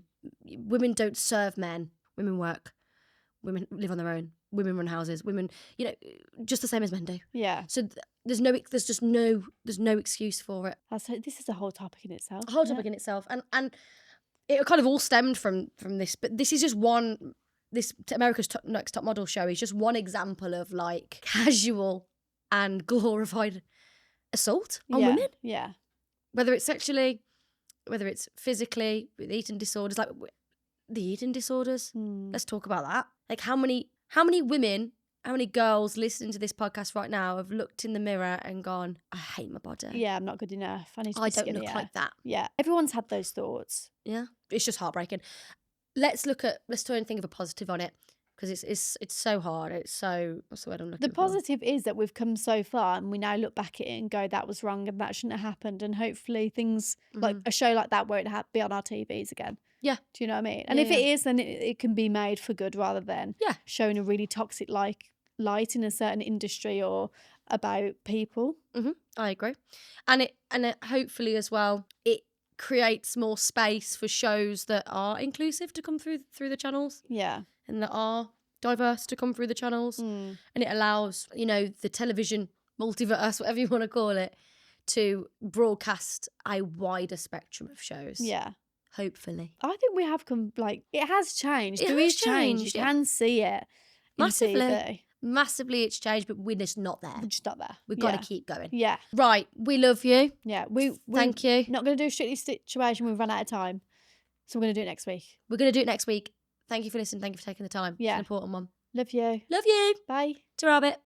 women don't serve men. Women work. Women live on their own. Women run houses. Women, just the same as men do.
Yeah.
So there's no excuse for it.
This is a whole topic in itself.
A whole topic in itself, and it kind of all stemmed from this. But this is just one. This America's Next Top Model show is just one example of like casual and glorified assault on women.
Yeah.
Whether it's sexually, whether it's physically, with eating disorders, like the eating disorders. Let's talk about that. Like how many women, how many girls listening to this podcast right now have looked in the mirror and gone, I hate my body.
Yeah, I'm not good enough. I need to be
I don't
skinnier.
look like that.
Yeah. Everyone's had those thoughts.
Yeah. It's just heartbreaking. Let's try and think of a positive on it, because it's so hard. It's so, what's the word I'm looking for?
The positive is that we've come so far and we now look back at it and go, that was wrong and that shouldn't have happened. And hopefully things like a show like that won't be on our TVs again.
Yeah.
Do you know what I mean? And if it is, then it can be made for good rather than showing a really toxic light in a certain industry or about people.
I agree. And it hopefully as well, it creates more space for shows that are inclusive to come through the channels.
Yeah.
And that are diverse to come through the channels. And it allows, the television multiverse, whatever you want to call it, to broadcast a wider spectrum of shows.
Yeah.
Hopefully.
I think we have come, it has changed.
It
There
has
is change.
changed,
You can see it.
Massively. Massively it's changed, but we're just not there.
We're just not there.
We've got to keep going.
Yeah.
Right. We love you.
Yeah.
Thank you.
Not going to do a Strictly Situation. We've run out of time. So we're going to do it next week.
We're going to do it next week. Thank you for listening. Thank you for taking the time.
Yeah.
It's an important one.
Love you.
Love you.
Bye.
Ta-ra bit.